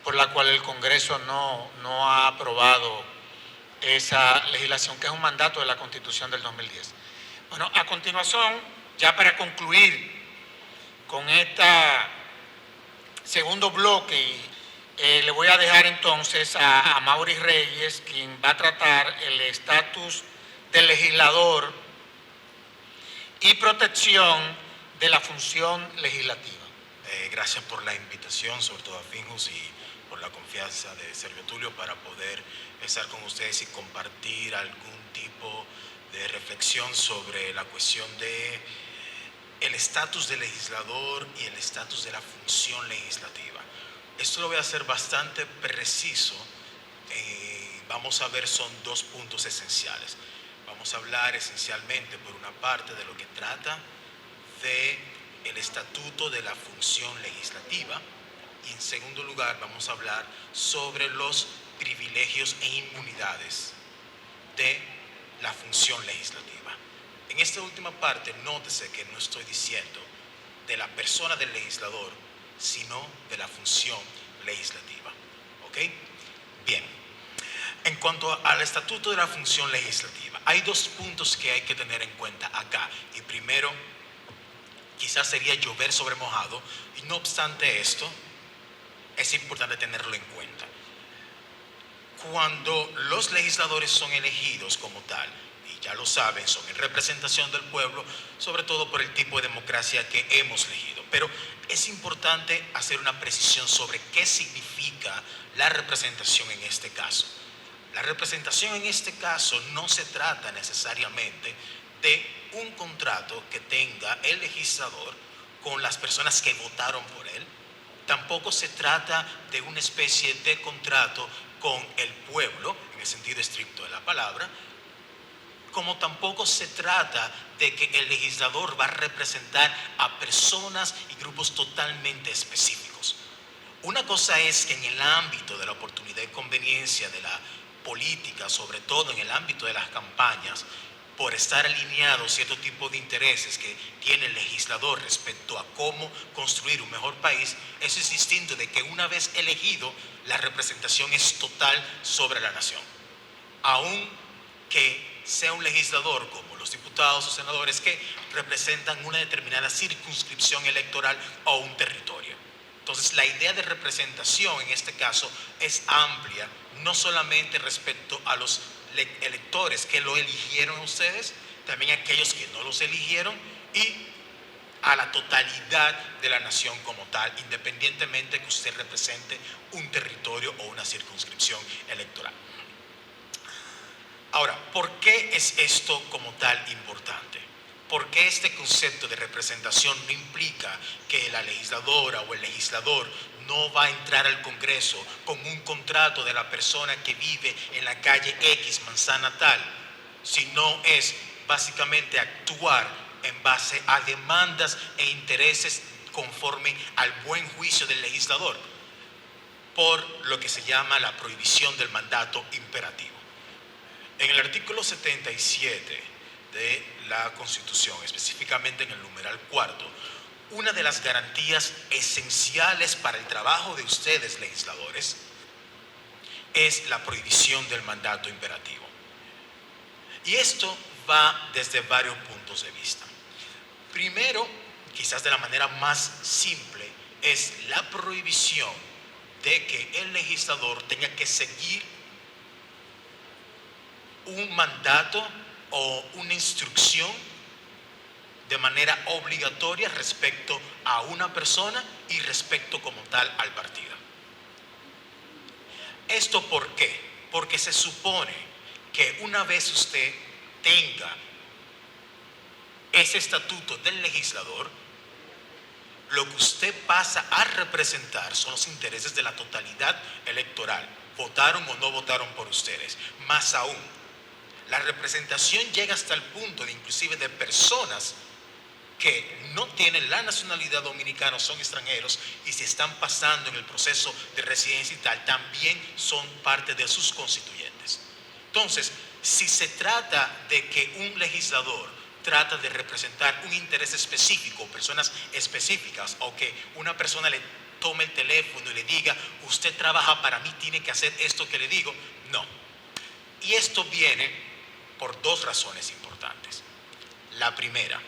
por la cual el Congreso no ha aprobado esa legislación, que es un mandato de la Constitución del 2010. Bueno, a continuación, ya para concluir con este segundo bloque, le voy a dejar entonces a Mauri Reyes, quien va a tratar el estatus del legislador y protección de la función legislativa. Gracias por la invitación, sobre todo a Finjus, y por la confianza de Servio Tulio para poder estar con ustedes y compartir algún tipo de reflexión sobre la cuestión de el estatus del legislador y el estatus de la función legislativa. Esto lo voy a hacer bastante preciso. Vamos a ver, son 2 puntos esenciales. Vamos a hablar esencialmente, por una parte, de lo que trata de el estatuto de la función legislativa, y en segundo lugar vamos a hablar sobre los privilegios e inmunidades de la función legislativa. En esta última parte, nótese que no estoy diciendo de la persona del legislador, sino de la función legislativa. ¿Ok? Bien. En cuanto al estatuto de la función legislativa, hay 2 puntos que hay que tener en cuenta acá. Y primero, quizás sería llover sobre mojado, y no obstante esto, es importante tenerlo en cuenta. Cuando los legisladores son elegidos como tal, y ya lo saben, son en representación del pueblo, sobre todo por el tipo de democracia que hemos elegido. Pero es importante hacer una precisión sobre qué significa la representación en este caso. La representación en este caso no se trata necesariamente de un contrato que tenga el legislador con las personas que votaron por él. Tampoco se trata de una especie de contrato con el pueblo, en el sentido estricto de la palabra, como tampoco se trata de que el legislador va a representar a personas y grupos totalmente específicos. Una cosa es que en el ámbito de la oportunidad y conveniencia de la política, sobre todo en el ámbito de las campañas, por estar alineado cierto tipo de intereses que tiene el legislador respecto a cómo construir un mejor país, eso es distinto de que una vez elegido, la representación es total sobre la nación. Aun que sea un legislador como los diputados o senadores que representan una determinada circunscripción electoral o un territorio. Entonces, la idea de representación en este caso es amplia, no solamente respecto a los electores que lo eligieron a ustedes, también a aquellos que no los eligieron y a la totalidad de la nación como tal, independientemente que usted represente un territorio o una circunscripción electoral. Ahora, ¿por qué es esto como tal importante? ¿Por qué este concepto de representación no implica que la legisladora o el legislador no va a entrar al Congreso con un contrato de la persona que vive en la calle X, manzana tal, sino es básicamente actuar en base a demandas e intereses conforme al buen juicio del legislador, por lo que se llama la prohibición del mandato imperativo? En el artículo 77 de la Constitución, específicamente en el numeral 4, una de las garantías esenciales para el trabajo de ustedes, legisladores, es la prohibición del mandato imperativo. Y esto va desde varios puntos de vista. Primero, quizás de la manera más simple, es la prohibición de que el legislador tenga que seguir un mandato o una instrucción de manera obligatoria respecto a una persona y respecto como tal al partido. ¿Esto por qué? Porque se supone que una vez usted tenga ese estatuto del legislador, lo que usted pasa a representar son los intereses de la totalidad electoral, votaron o no votaron por ustedes. Más aún, la representación llega hasta el punto de inclusive de personas que no tienen la nacionalidad dominicana, son extranjeros y se están pasando en el proceso de residencia y tal, también son parte de sus constituyentes. Entonces, si se trata de que un legislador trata de representar un interés específico, personas específicas, o que una persona le tome el teléfono y le diga, usted trabaja para mí, tiene que hacer esto que le digo, no. Y esto viene por dos razones importantes. La primera,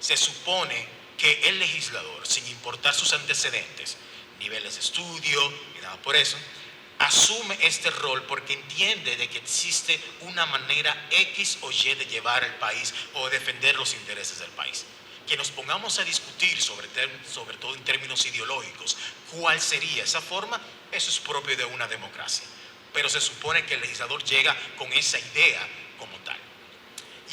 se supone que el legislador, sin importar sus antecedentes, niveles de estudio y nada por eso, asume este rol porque entiende de que existe una manera X o Y de llevar al país o defender los intereses del país. Que nos pongamos a discutir sobre todo en términos ideológicos, ¿cuál sería esa forma? Eso es propio de una democracia. Pero se supone que el legislador llega con esa idea como tal.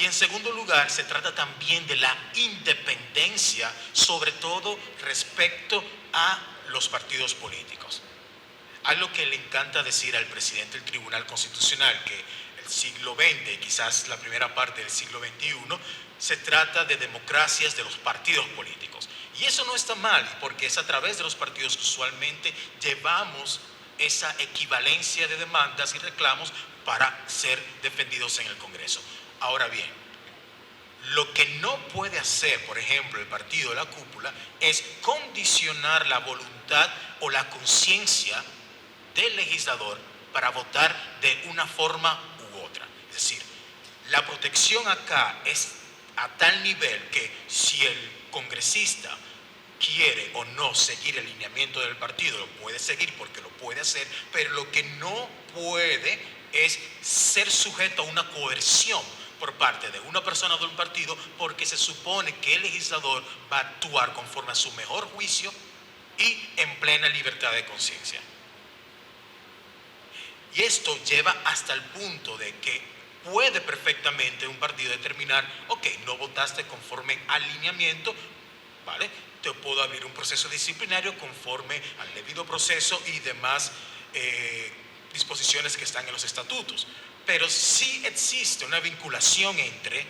Y en segundo lugar, se trata también de la independencia, sobre todo respecto a los partidos políticos. Algo que le encanta decir al presidente del Tribunal Constitucional, que el siglo XX, quizás la primera parte del siglo XXI, se trata de democracias de los partidos políticos. Y eso no está mal, porque es a través de los partidos que usualmente llevamos esa equivalencia de demandas y reclamos para ser defendidos en el Congreso. Ahora bien, lo que no puede hacer, por ejemplo, el partido de la cúpula, es condicionar la voluntad o la conciencia del legislador para votar de una forma u otra. Es decir, la protección acá es a tal nivel que si el congresista quiere o no seguir el lineamiento del partido, lo puede seguir porque lo puede hacer, pero lo que no puede es ser sujeto a una coerción por parte de una persona o de un partido, porque se supone que el legislador va a actuar conforme a su mejor juicio y en plena libertad de conciencia. Y esto lleva hasta el punto de que puede perfectamente un partido determinar, ok, no votaste conforme al lineamiento, ¿vale? Te puedo abrir un proceso disciplinario conforme al debido proceso y demás disposiciones que están en los estatutos. Pero sí existe una vinculación entre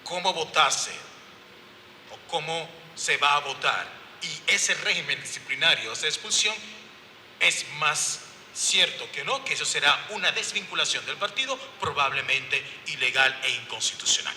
cómo votarse o cómo se va a votar y ese régimen disciplinario, esa expulsión, es más cierto que no, que eso será una desvinculación del partido, probablemente ilegal e inconstitucional.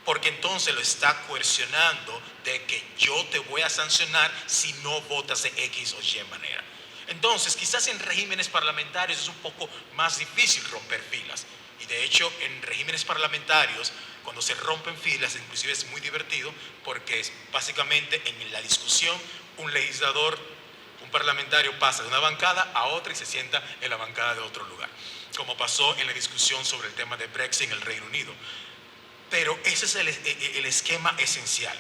Porque entonces lo está coercionando de que yo te voy a sancionar si no votas de X o Y manera. Entonces, quizás en regímenes parlamentarios es un poco más difícil romper filas. Y de hecho, en regímenes parlamentarios, cuando se rompen filas, inclusive es muy divertido, porque es básicamente en la discusión, un legislador, un parlamentario pasa de una bancada a otra y se sienta en la bancada de otro lugar, como pasó en la discusión sobre el tema de Brexit en el Reino Unido. Pero ese es el esquema esencial.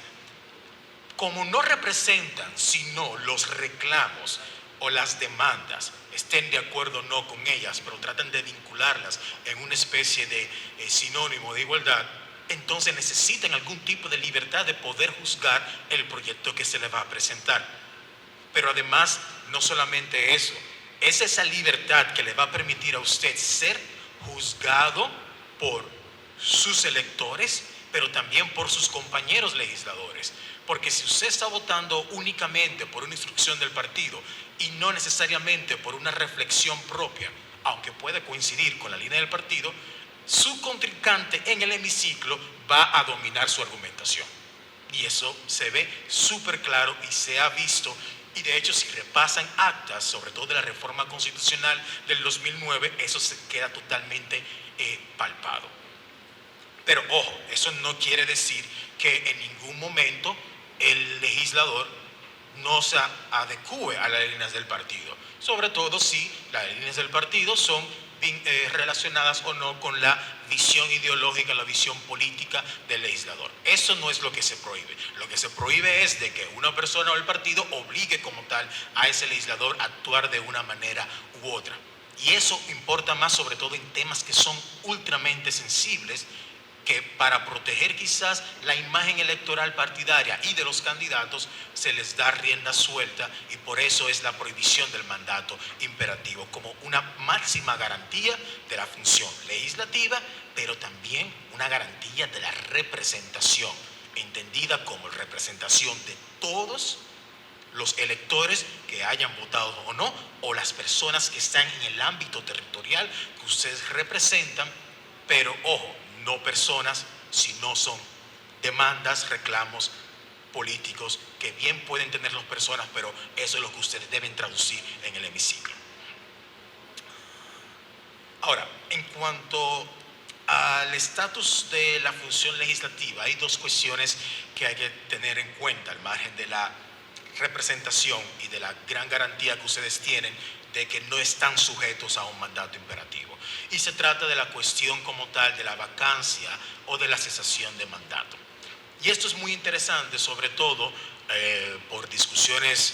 Como no representan sino los reclamos o las demandas, estén de acuerdo o no con ellas, pero tratan de vincularlas en una especie de sinónimo de igualdad, entonces necesitan algún tipo de libertad de poder juzgar el proyecto que se les va a presentar. Pero además, no solamente eso, es esa libertad que le va a permitir a usted ser juzgado por sus electores, pero también por sus compañeros legisladores. Porque si usted está votando únicamente por una instrucción del partido y no necesariamente por una reflexión propia, aunque puede coincidir con la línea del partido, su contrincante en el hemiciclo va a dominar su argumentación. Y eso se ve súper claro y se ha visto. Y de hecho, si repasan actas, sobre todo de la reforma constitucional del 2009, eso se queda totalmente palpado. Pero ojo, eso no quiere decir que en ningún momento el legislador no se adecúe a las líneas del partido, sobre todo si las líneas del partido son relacionadas o no con la visión ideológica, la visión política del legislador. Eso no es lo que se prohíbe. Lo que se prohíbe es de que una persona o el partido obligue como tal a ese legislador a actuar de una manera u otra. Y eso importa más sobre todo en temas que son ultramente sensibles, que para proteger quizás la imagen electoral partidaria y de los candidatos se les da rienda suelta, y por eso es la prohibición del mandato imperativo como una máxima garantía de la función legislativa, pero también una garantía de la representación, entendida como representación de todos los electores que hayan votado o no, o las personas que están en el ámbito territorial que ustedes representan, pero ojo, no personas, sino son demandas, reclamos políticos que bien pueden tener las personas, pero eso es lo que ustedes deben traducir en el hemiciclo. Ahora, en cuanto al estatus de la función legislativa, hay dos cuestiones que hay que tener en cuenta al margen de la representación y de la gran garantía que ustedes tienen de que no están sujetos a un mandato imperativo. Y se trata de la cuestión como tal de la vacancia o de la cesación de mandato. Y esto es muy interesante, sobre todo por discusiones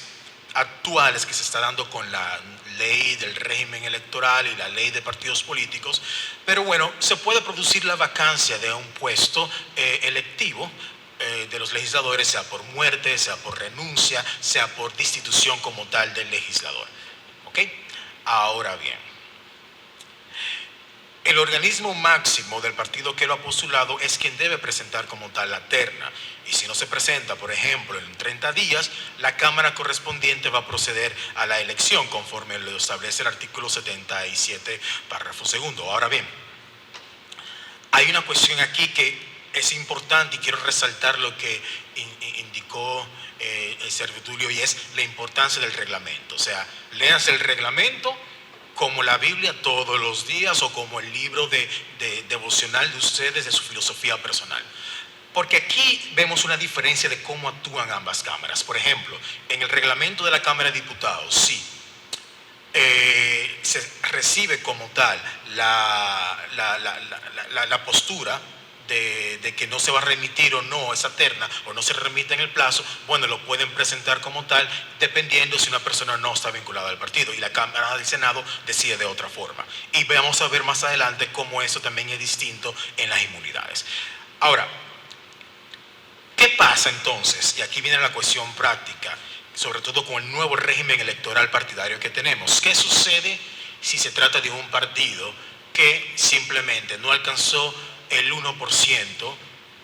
actuales que se está dando con la ley del régimen electoral y la ley de partidos políticos. Pero bueno, se puede producir la vacancia de un puesto electivo de los legisladores, sea por muerte, sea por renuncia, sea por destitución como tal del legislador. ¿Ok? Ahora bien, el organismo máximo del partido que lo ha postulado es quien debe presentar como tal la terna. Y si no se presenta, por ejemplo, en 30 días, la Cámara correspondiente va a proceder a la elección conforme lo establece el artículo 77, párrafo segundo. Ahora bien, hay una cuestión aquí que es importante y quiero resaltar lo que indicó el Servio Tulio, y es la importancia del reglamento. O sea, léanse el reglamento como la Biblia todos los días o como el libro de devocional de ustedes, de su filosofía personal. Porque aquí vemos una diferencia de cómo actúan ambas cámaras. Por ejemplo, en el reglamento de la Cámara de Diputados, sí, se recibe como tal la postura de que no se va a remitir o no esa terna, o no se remite en el plazo, bueno, lo pueden presentar como tal, dependiendo si una persona no está vinculada al partido, y la Cámara del Senado decide de otra forma. Y vamos a ver más adelante cómo eso también es distinto en las inmunidades. Ahora, ¿qué pasa entonces? Y aquí viene la cuestión práctica, sobre todo con el nuevo régimen electoral partidario que tenemos. ¿Qué sucede si se trata de un partido que simplemente no alcanzó el 1%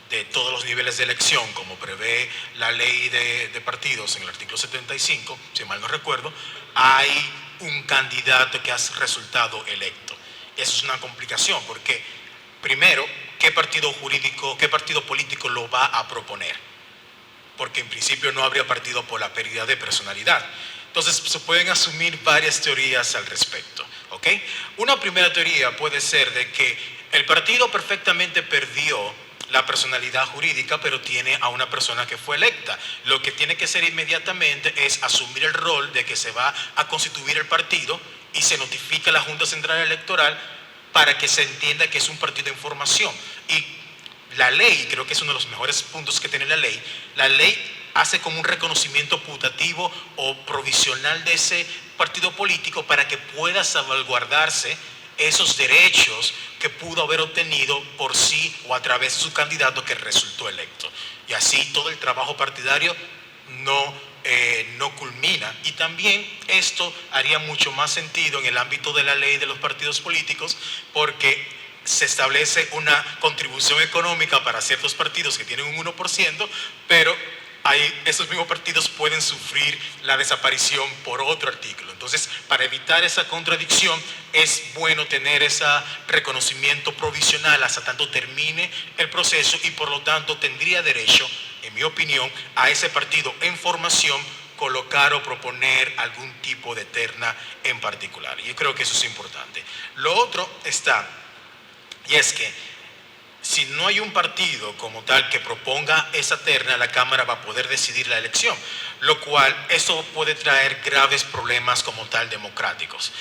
de todos los niveles de elección, como prevé la ley de partidos en el artículo 75, si mal no recuerdo? Hay un candidato que ha resultado electo. Eso es una complicación, porque primero, ¿qué partido jurídico, qué partido político lo va a proponer? Porque en principio no habría partido por la pérdida de personalidad. Entonces se pueden asumir varias teorías al respecto, ¿ok? Una primera teoría puede ser de que el partido perfectamente perdió la personalidad jurídica, pero tiene a una persona que fue electa. Lo que tiene que hacer inmediatamente es asumir el rol de que se va a constituir el partido y se notifica a la Junta Central Electoral para que se entienda que es un partido en formación. Y la ley, creo que es uno de los mejores puntos que tiene la ley hace como un reconocimiento putativo o provisional de ese partido político para que pueda salvaguardarse esos derechos que pudo haber obtenido por sí o a través de su candidato que resultó electo. Y así todo el trabajo partidario no culmina. Y también esto haría mucho más sentido en el ámbito de la ley de los partidos políticos, porque se establece una contribución económica para ciertos partidos que tienen un 1%, pero esos mismos partidos pueden sufrir la desaparición por otro artículo. Entonces, para evitar esa contradicción, es bueno tener ese reconocimiento provisional hasta tanto termine el proceso, y por lo tanto tendría derecho, en mi opinión, a ese partido en formación colocar o proponer algún tipo de terna en particular. Y yo creo que eso es importante. Lo otro está, y es que si no hay un partido como tal que proponga esa terna, la Cámara va a poder decidir la elección, lo cual eso puede traer graves problemas como tal democráticos.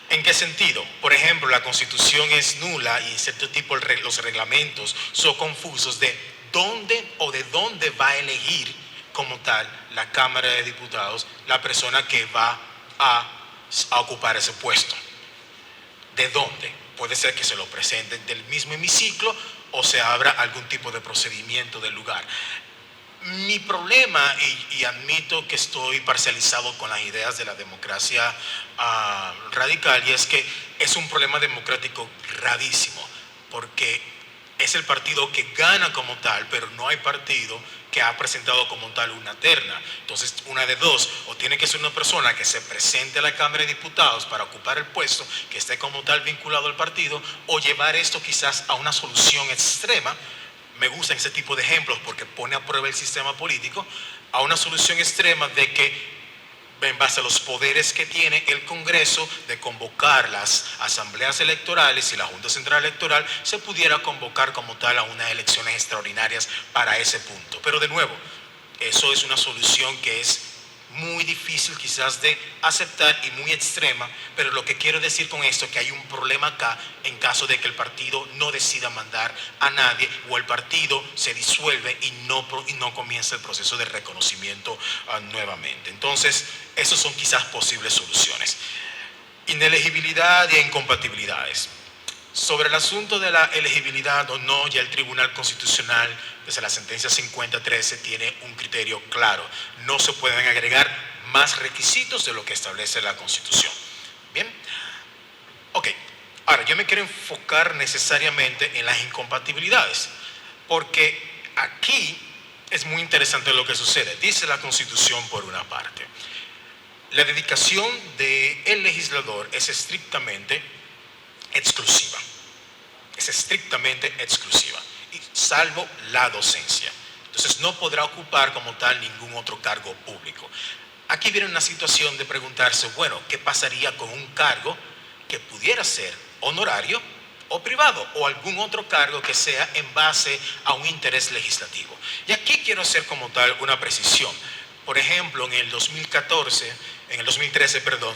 ¿En qué sentido? Por ejemplo, la Constitución es nula y en cierto tipo los reglamentos son confusos de dónde o de dónde va a elegir como tal la Cámara de Diputados la persona que va a ocupar ese puesto. ¿De dónde? Puede ser que se lo presenten del mismo hemiciclo o se abra algún tipo de procedimiento del lugar. Mi problema, y admito que estoy parcializado con las ideas de la democracia radical, y es que es un problema democrático gravísimo, porque es el partido que gana como tal, pero no hay partido que ha presentado como tal una terna. Entonces, una de dos: o tiene que ser una persona que se presente a la Cámara de Diputados para ocupar el puesto, que esté como tal vinculado al partido, o llevar esto quizás a una solución extrema. Me gustan ese tipo de ejemplos porque pone a prueba el sistema político, a una solución extrema de que, en base a los poderes que tiene el Congreso de convocar las asambleas electorales y la Junta Central Electoral, se pudiera convocar como tal a unas elecciones extraordinarias para ese punto. Pero de nuevo, eso es una solución que es muy difícil quizás de aceptar y muy extrema, pero lo que quiero decir con esto es que hay un problema acá en caso de que el partido no decida mandar a nadie, o el partido se disuelve y no comienza el proceso de reconocimiento nuevamente. Entonces, esos son quizás posibles soluciones. Inelegibilidad e incompatibilidades. Sobre el asunto de la elegibilidad o no, ya el Tribunal Constitucional, desde la sentencia 5013, tiene un criterio claro. No se pueden agregar más requisitos de lo que establece la Constitución. Bien. Ok. Ahora, yo me quiero enfocar necesariamente en las incompatibilidades, porque aquí es muy interesante lo que sucede. Dice la Constitución, por una parte, la dedicación del legislador es estrictamente exclusiva. Es estrictamente exclusiva, y salvo la docencia. Entonces no podrá ocupar como tal ningún otro cargo público. Aquí viene una situación de preguntarse, bueno, ¿qué pasaría con un cargo que pudiera ser honorario o privado, o algún otro cargo que sea en base a un interés legislativo? Y aquí quiero hacer como tal una precisión. Por ejemplo, en el 2013,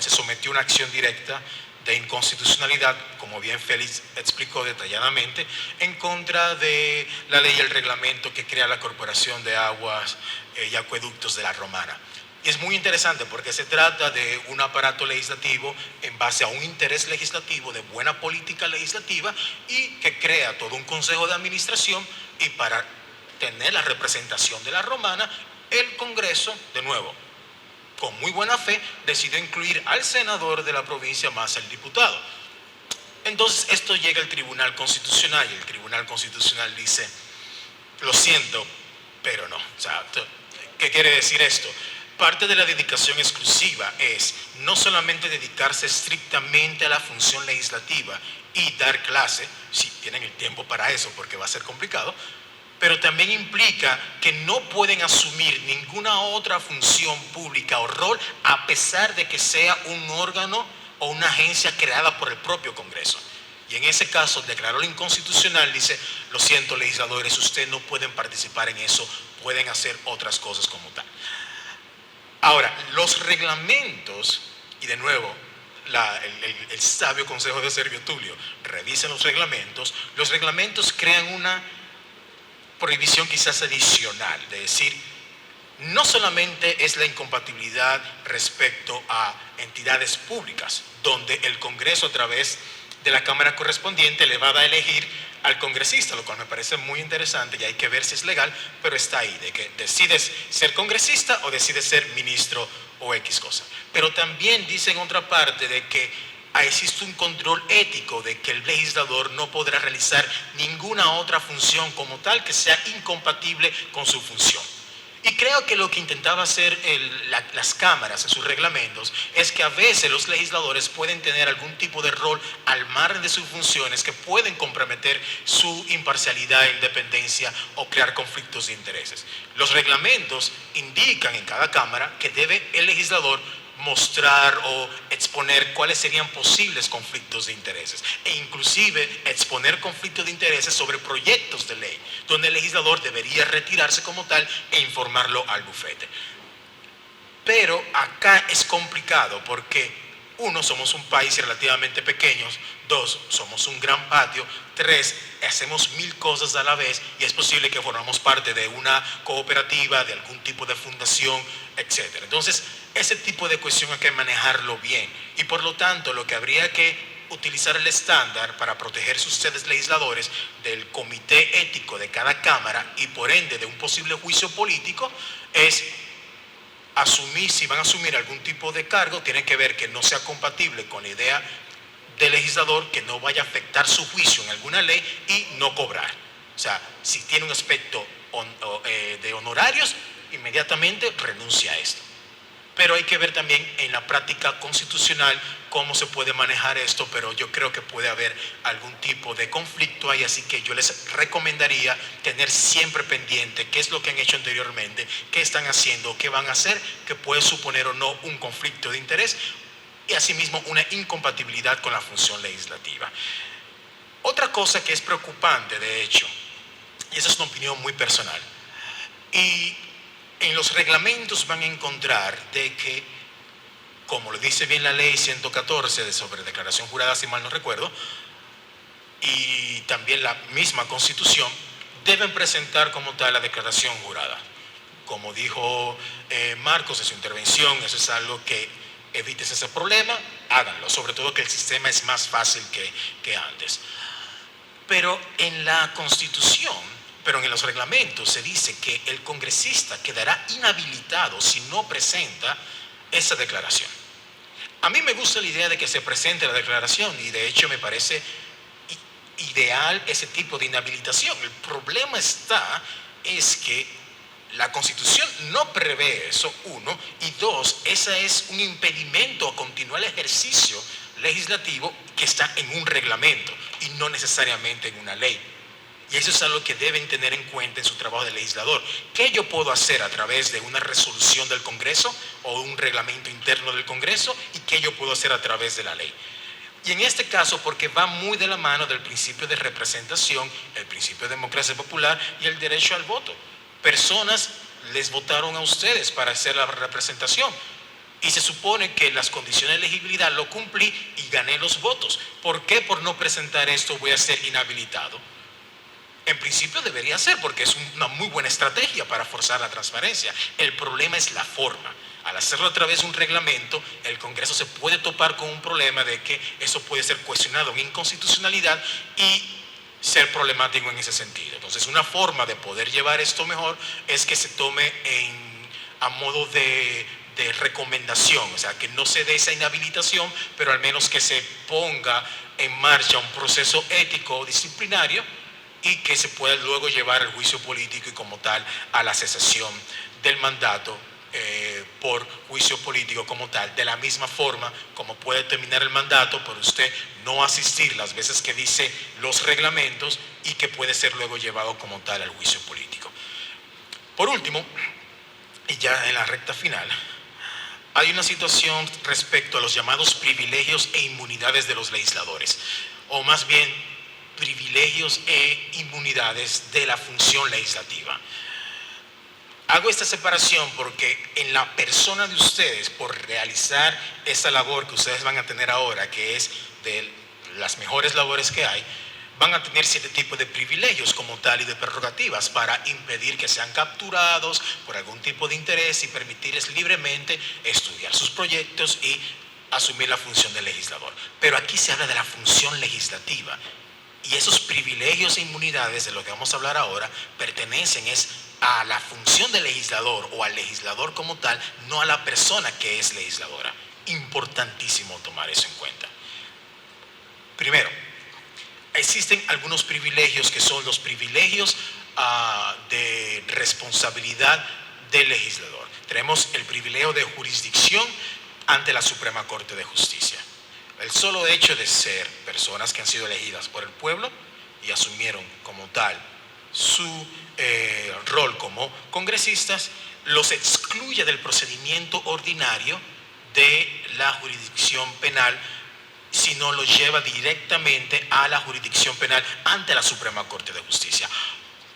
se sometió una acción directa de inconstitucionalidad, como bien Félix explicó detalladamente, en contra de la ley y el reglamento que crea la Corporación de Aguas y Acueductos de la Romana. Y es muy interesante porque se trata de un aparato legislativo en base a un interés legislativo, de buena política legislativa, y que crea todo un consejo de administración, y para tener la representación de la Romana, el Congreso, de nuevo, con muy buena fe, decidió incluir al senador de la provincia más el diputado. Entonces esto llega al Tribunal Constitucional y el Tribunal Constitucional dice, lo siento, pero no. O sea, ¿qué quiere decir esto? Parte de la dedicación exclusiva es no solamente dedicarse estrictamente a la función legislativa y dar clase, si tienen el tiempo para eso porque va a ser complicado, pero también implica que no pueden asumir ninguna otra función pública o rol a pesar de que sea un órgano o una agencia creada por el propio Congreso. Y en ese caso declaró lo inconstitucional, dice, lo siento legisladores, ustedes no pueden participar en eso, pueden hacer otras cosas como tal. Ahora, los reglamentos, y de nuevo, el sabio consejo de Servio Tulio, revisen los reglamentos crean una prohibición quizás adicional, de decir, no solamente es la incompatibilidad respecto a entidades públicas, donde el Congreso a través de la Cámara correspondiente le va a elegir al congresista, lo cual me parece muy interesante y hay que ver si es legal, pero está ahí, de que decides ser congresista o decides ser ministro o X cosa. Pero también dice en otra parte de que existe un control ético de que el legislador no podrá realizar ninguna otra función como tal que sea incompatible con su función. Y creo que lo que intentaba hacer las cámaras en sus reglamentos es que a veces los legisladores pueden tener algún tipo de rol al margen de sus funciones que pueden comprometer su imparcialidad e independencia o crear conflictos de intereses. Los reglamentos indican en cada cámara que debe el legislador mostrar o exponer cuáles serían posibles conflictos de intereses e inclusive exponer conflictos de intereses sobre proyectos de ley donde el legislador debería retirarse como tal e informarlo al bufete. Pero acá es complicado porque uno, somos un país relativamente pequeño, dos, somos un gran patio, tres, hacemos mil cosas a la vez y es posible que formamos parte de una cooperativa, de algún tipo de fundación, etc. Entonces, ese tipo de cuestión hay que manejarlo bien y por lo tanto lo que habría que utilizar el estándar para protegerse ustedes legisladores del comité ético de cada cámara y por ende de un posible juicio político es asumir, si van a asumir algún tipo de cargo, tienen que ver que no sea compatible con la idea del legislador, que no vaya a afectar su juicio en alguna ley y no cobrar. O sea, si tiene un aspecto de honorarios, inmediatamente renuncia a esto. Pero hay que ver también en la práctica constitucional cómo se puede manejar esto, pero yo creo que puede haber algún tipo de conflicto ahí, así que yo les recomendaría tener siempre pendiente qué es lo que han hecho anteriormente, qué están haciendo, qué van a hacer, que puede suponer o no un conflicto de interés y asimismo una incompatibilidad con la función legislativa. Otra cosa que es preocupante, de hecho, y esa es una opinión muy personal, y en los reglamentos van a encontrar de que, como lo dice bien la ley 114 de sobre declaración jurada, si mal no recuerdo, y también la misma Constitución, deben presentar como tal la declaración jurada. Como dijo Marcos en su intervención, eso es algo que evites ese problema, háganlo, sobre todo que el sistema es más fácil que antes. Pero en la Constitución, pero en los reglamentos se dice que el congresista quedará inhabilitado si no presenta esa declaración. A mí me gusta la idea de que se presente la declaración y de hecho me parece ideal ese tipo de inhabilitación. El problema es que la Constitución no prevé eso, uno, y dos, ese es un impedimento a continuar el ejercicio legislativo que está en un reglamento y no necesariamente en una ley. Y eso es algo que deben tener en cuenta en su trabajo de legislador. ¿Qué yo puedo hacer a través de una resolución del Congreso o un reglamento interno del Congreso y qué yo puedo hacer a través de la ley? Y en este caso, porque va muy de la mano del principio de representación, el principio de democracia popular y el derecho al voto. Personas les votaron a ustedes para hacer la representación. Y se supone que las condiciones de elegibilidad lo cumplí y gané los votos. ¿Por qué por no presentar esto voy a ser inhabilitado? En principio debería ser, porque es una muy buena estrategia para forzar la transparencia. El problema es la forma. Al hacerlo a través de un reglamento, el Congreso se puede topar con un problema de que eso puede ser cuestionado en inconstitucionalidad y ser problemático en ese sentido. Entonces, una forma de poder llevar esto mejor es que se tome a modo de recomendación, o sea, que no se dé esa inhabilitación, pero al menos que se ponga en marcha un proceso ético o disciplinario y que se pueda luego llevar al juicio político y como tal a la cesación del mandato por juicio político como tal, de la misma forma como puede terminar el mandato por usted no asistir las veces que dice los reglamentos y que puede ser luego llevado como tal al juicio político. Por último, y ya en la recta final, hay una situación respecto a los llamados privilegios e inmunidades de los legisladores, o más bien privilegios e inmunidades de la función legislativa. Hago esta separación porque en la persona de ustedes, por realizar esa labor que ustedes van a tener ahora, que es de las mejores labores que hay, van a tener cierto tipo de privilegios como tal y de prerrogativas para impedir que sean capturados por algún tipo de interés y permitirles libremente estudiar sus proyectos y asumir la función de legislador. Pero aquí se habla de la función legislativa y esos privilegios e inmunidades de lo que vamos a hablar ahora pertenecen a la función del legislador o al legislador como tal, no a la persona que es legisladora. Importantísimo tomar eso en cuenta. Primero, existen algunos privilegios que son los privilegios de responsabilidad del legislador. Tenemos el privilegio de jurisdicción ante la Suprema Corte de Justicia. El solo hecho de ser personas que han sido elegidas por el pueblo y asumieron como tal su rol como congresistas, los excluye del procedimiento ordinario de la jurisdicción penal, sino lo lleva directamente a la jurisdicción penal ante la Suprema Corte de Justicia.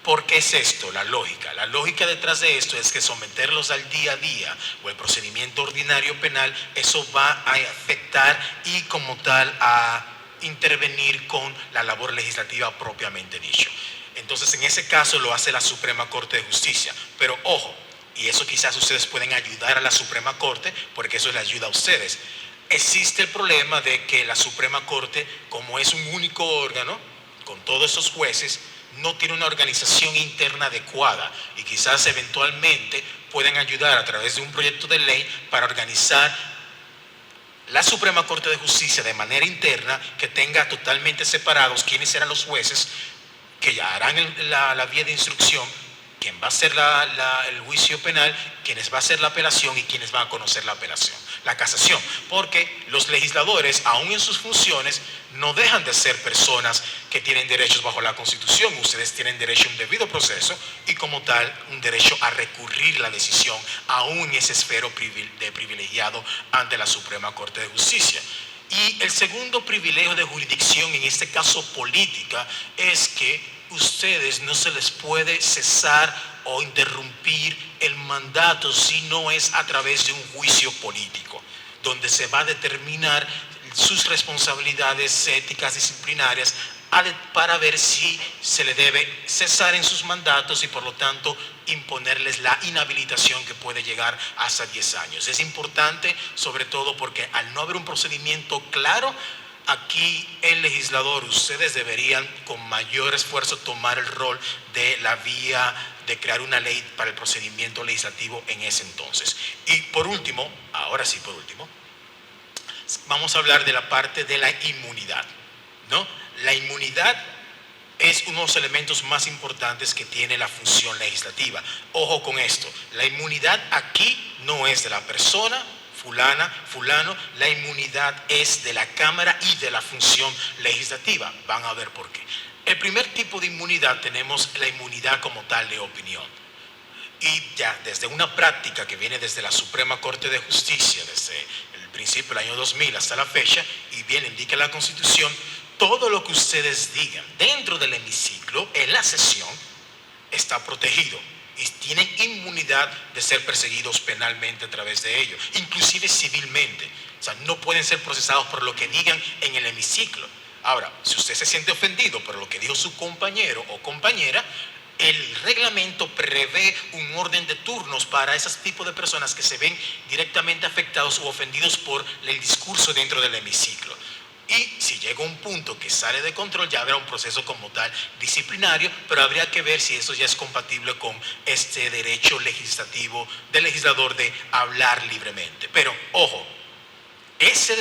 ¿Por qué es esto? La lógica detrás de esto es que someterlos al día a día o el procedimiento ordinario penal, eso va a afectar y como tal a intervenir con la labor legislativa propiamente dicho. Entonces, en ese caso lo hace la Suprema Corte de Justicia. Pero ojo, y eso quizás ustedes pueden ayudar a la Suprema Corte porque eso le ayuda a ustedes. Existe el problema de que la Suprema Corte, como es un único órgano, con todos esos jueces, no tiene una organización interna adecuada y quizás eventualmente pueden ayudar a través de un proyecto de ley para organizar la Suprema Corte de Justicia de manera interna, que tenga totalmente separados quiénes serán los jueces que ya harán la vía de instrucción, quién va a hacer el juicio penal, quiénes va a hacer la apelación y quiénes van a conocer la apelación, la casación, porque los legisladores, aún en sus funciones, no dejan de ser personas que tienen derechos bajo la Constitución. Ustedes tienen derecho a un debido proceso y como tal un derecho a recurrir la decisión, aún en ese esfero de privilegiado ante la Suprema Corte de Justicia. Y el segundo privilegio de jurisdicción, en este caso política, es que ustedes no se les puede cesar o interrumpir el mandato si no es a través de un juicio político, donde se va a determinar sus responsabilidades éticas disciplinarias para ver si se le debe cesar en sus mandatos y por lo tanto imponerles la inhabilitación que puede llegar hasta 10 años. Es importante sobre todo porque al no haber un procedimiento claro, aquí el legislador, ustedes deberían con mayor esfuerzo tomar el rol de la vía de crear una ley para el procedimiento legislativo en ese entonces. Y por último, ahora sí por último, vamos a hablar de la parte de la inmunidad, ¿no? La inmunidad es uno de los elementos más importantes que tiene la función legislativa. Ojo con esto, la inmunidad aquí no es de la persona fulano, la inmunidad es de la Cámara y de la función legislativa. Van a ver por qué. El primer tipo de inmunidad tenemos la inmunidad como tal de opinión. Y ya desde una práctica que viene desde la Suprema Corte de Justicia, desde el principio del año 2000 hasta la fecha, y bien indica la Constitución, todo lo que ustedes digan dentro del hemiciclo, en la sesión, está protegido. y tienen inmunidad de ser perseguidos penalmente a través de ello, inclusive civilmente. O sea, no pueden ser procesados por lo que digan en el hemiciclo. Ahora, si usted se siente ofendido por lo que dijo su compañero o compañera, el reglamento prevé un orden de turnos para ese tipo de personas que se ven directamente afectados o ofendidos por el discurso dentro del hemiciclo. Y si llega un punto que sale de control, ya habrá un proceso como tal disciplinario, pero habría que ver si eso ya es compatible con este derecho legislativo del legislador de hablar libremente. Pero, ojo, ese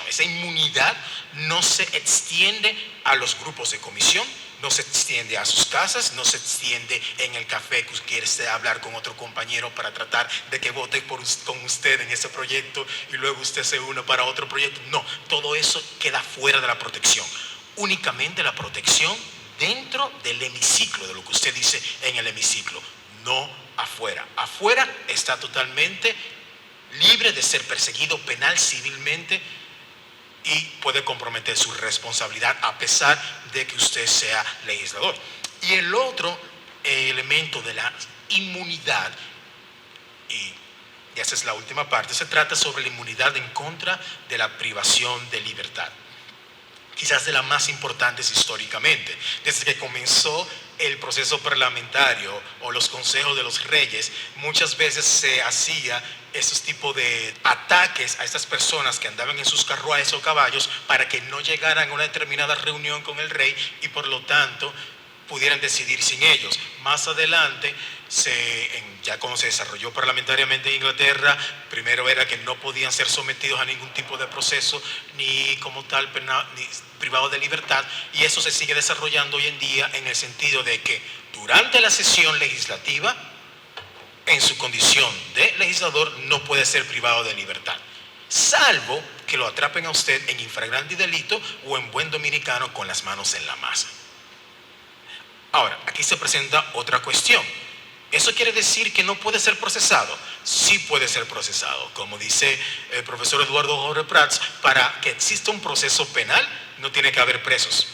esa inmunidad no se extiende a los grupos de comisión, no se extiende a sus casas, no se extiende en el café que quiere hablar con otro compañero para tratar de que vote con usted en ese proyecto y luego usted se une para otro proyecto. No, todo eso queda fuera de la protección. Únicamente la protección dentro del hemiciclo, de lo que usted dice en el hemiciclo, no afuera. Afuera está totalmente libre de ser perseguido penal, civilmente, y puede comprometer su responsabilidad a pesar de que usted sea legislador. Y el otro elemento de la inmunidad, y esa es la última parte, se trata sobre la inmunidad en contra de la privación de libertad. Quizás de las más importantes históricamente. Desde que comenzó el proceso parlamentario o los consejos de los reyes, muchas veces se hacía esos tipos de ataques a estas personas que andaban en sus carruajes o caballos para que no llegaran a una determinada reunión con el rey y por lo tanto pudieran decidir sin ellos. Más adelante, ya cuando se desarrolló parlamentariamente en Inglaterra, primero era que no podían ser sometidos a ningún tipo de proceso ni como tal ni privados de libertad, y eso se sigue desarrollando hoy en día en el sentido de que durante la sesión legislativa, en su condición de legislador, no puede ser privado de libertad, salvo que lo atrapen a usted en infragrante delito o en buen dominicano con las manos en la masa. Ahora, aquí se presenta otra cuestión. ¿Eso quiere decir que no puede ser procesado? Sí puede ser procesado. Como dice el profesor Eduardo Jorge Prats, para que exista un proceso penal no tiene que haber presos.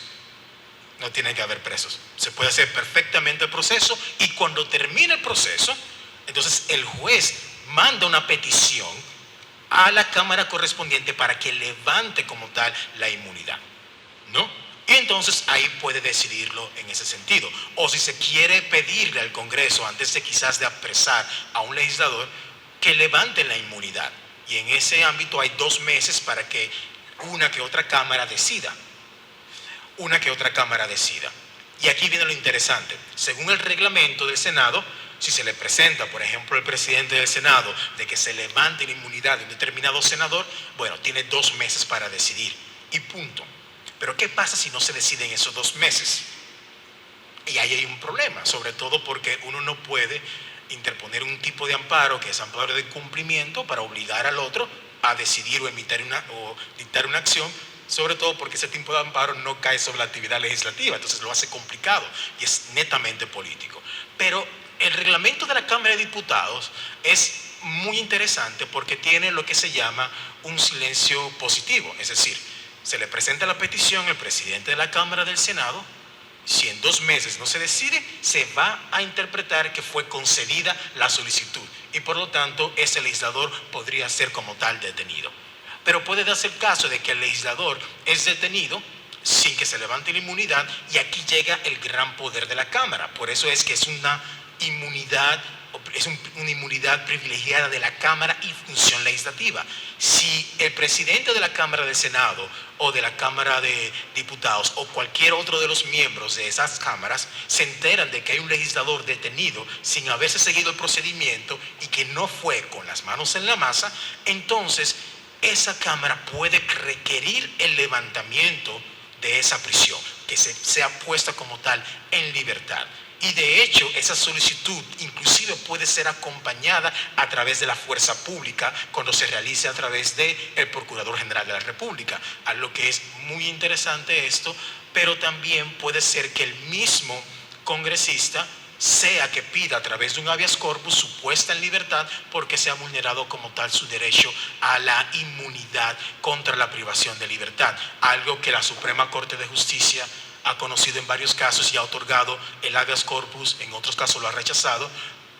No tiene que haber presos. Se puede hacer perfectamente el proceso y cuando termine el proceso, entonces el juez manda una petición a la Cámara correspondiente para que levante como tal la inmunidad, ¿no? Y entonces ahí puede decidirlo en ese sentido. O si se quiere pedirle al Congreso, antes de quizás de apresar a un legislador, que levante la inmunidad. Y en ese ámbito hay 2 meses para que una que otra Cámara decida. Y aquí viene lo interesante. Según el reglamento del Senado, si se le presenta, por ejemplo, al presidente del Senado de que se levante la inmunidad de un determinado senador, bueno, tiene 2 meses para decidir. Y punto. Pero ¿qué pasa si no se decide en esos 2 meses? Y ahí hay un problema, sobre todo porque uno no puede interponer un tipo de amparo, que es amparo de cumplimiento, para obligar al otro a decidir o dictar una acción, sobre todo porque ese tipo de amparo no cae sobre la actividad legislativa, entonces lo hace complicado y es netamente político. Pero el reglamento de la Cámara de Diputados es muy interesante porque tiene lo que se llama un silencio positivo, es decir, se le presenta la petición al presidente de la Cámara del Senado. Si en 2 meses no se decide, se va a interpretar que fue concedida la solicitud y por lo tanto ese legislador podría ser como tal detenido. Pero puede darse el caso de que el legislador es detenido sin que se levante la inmunidad y aquí llega el gran poder de la Cámara. Por eso es que es una inmunidad privilegiada de la Cámara y función legislativa. Si el presidente de la Cámara del Senado o de la Cámara de Diputados o cualquier otro de los miembros de esas cámaras se enteran de que hay un legislador detenido sin haberse seguido el procedimiento y que no fue con las manos en la masa, entonces esa Cámara puede requerir el levantamiento de esa prisión, que sea puesta como tal en libertad. Y de hecho, esa solicitud inclusive puede ser acompañada a través de la fuerza pública cuando se realice a través del Procurador General de la República. A lo que es muy interesante esto, pero también puede ser que el mismo congresista sea que pida a través de un habeas corpus su puesta en libertad porque se ha vulnerado como tal su derecho a la inmunidad contra la privación de libertad, algo que la Suprema Corte de Justicia ha conocido en varios casos y ha otorgado el habeas corpus, en otros casos lo ha rechazado,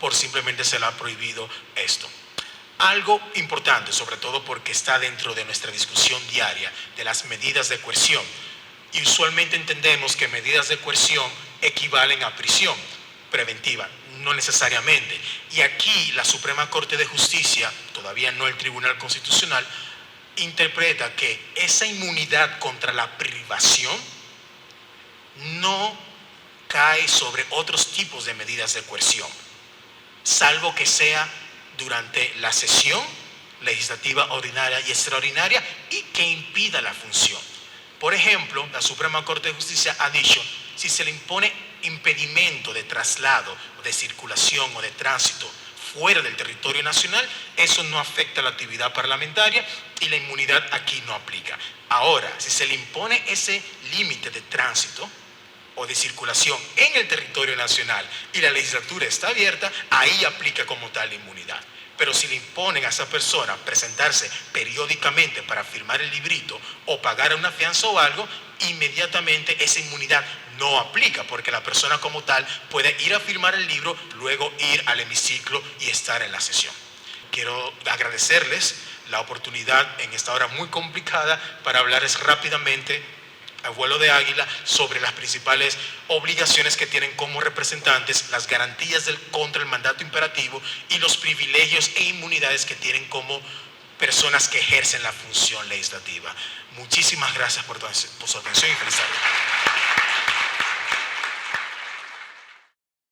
por simplemente se le ha prohibido esto. Algo importante, sobre todo porque está dentro de nuestra discusión diaria de las medidas de coerción. Y usualmente entendemos que medidas de coerción equivalen a prisión preventiva, no necesariamente. Y aquí la Suprema Corte de Justicia, todavía no el Tribunal Constitucional, interpreta que esa inmunidad contra la privación no cae sobre otros tipos de medidas de coerción, salvo que sea durante la sesión legislativa ordinaria y extraordinaria y que impida la función. Por ejemplo, la Suprema Corte de Justicia ha dicho, si se le impone impedimento de traslado, o de circulación o de tránsito fuera del territorio nacional, eso no afecta la actividad parlamentaria y la inmunidad aquí no aplica. Ahora, si se le impone ese límite de tránsito o de circulación en el territorio nacional y la legislatura está abierta, ahí aplica como tal la inmunidad. Pero si le imponen a esa persona presentarse periódicamente para firmar el librito o pagar una fianza o algo, inmediatamente esa inmunidad no aplica, porque la persona como tal puede ir a firmar el libro, luego ir al hemiciclo y estar en la sesión. Quiero agradecerles la oportunidad en esta hora muy complicada para hablarles rápidamente a vuelo de águila sobre las principales obligaciones que tienen como representantes, las garantías contra el mandato imperativo y los privilegios e inmunidades que tienen como personas que ejercen la función legislativa. Muchísimas gracias por su atención y feliz tarde.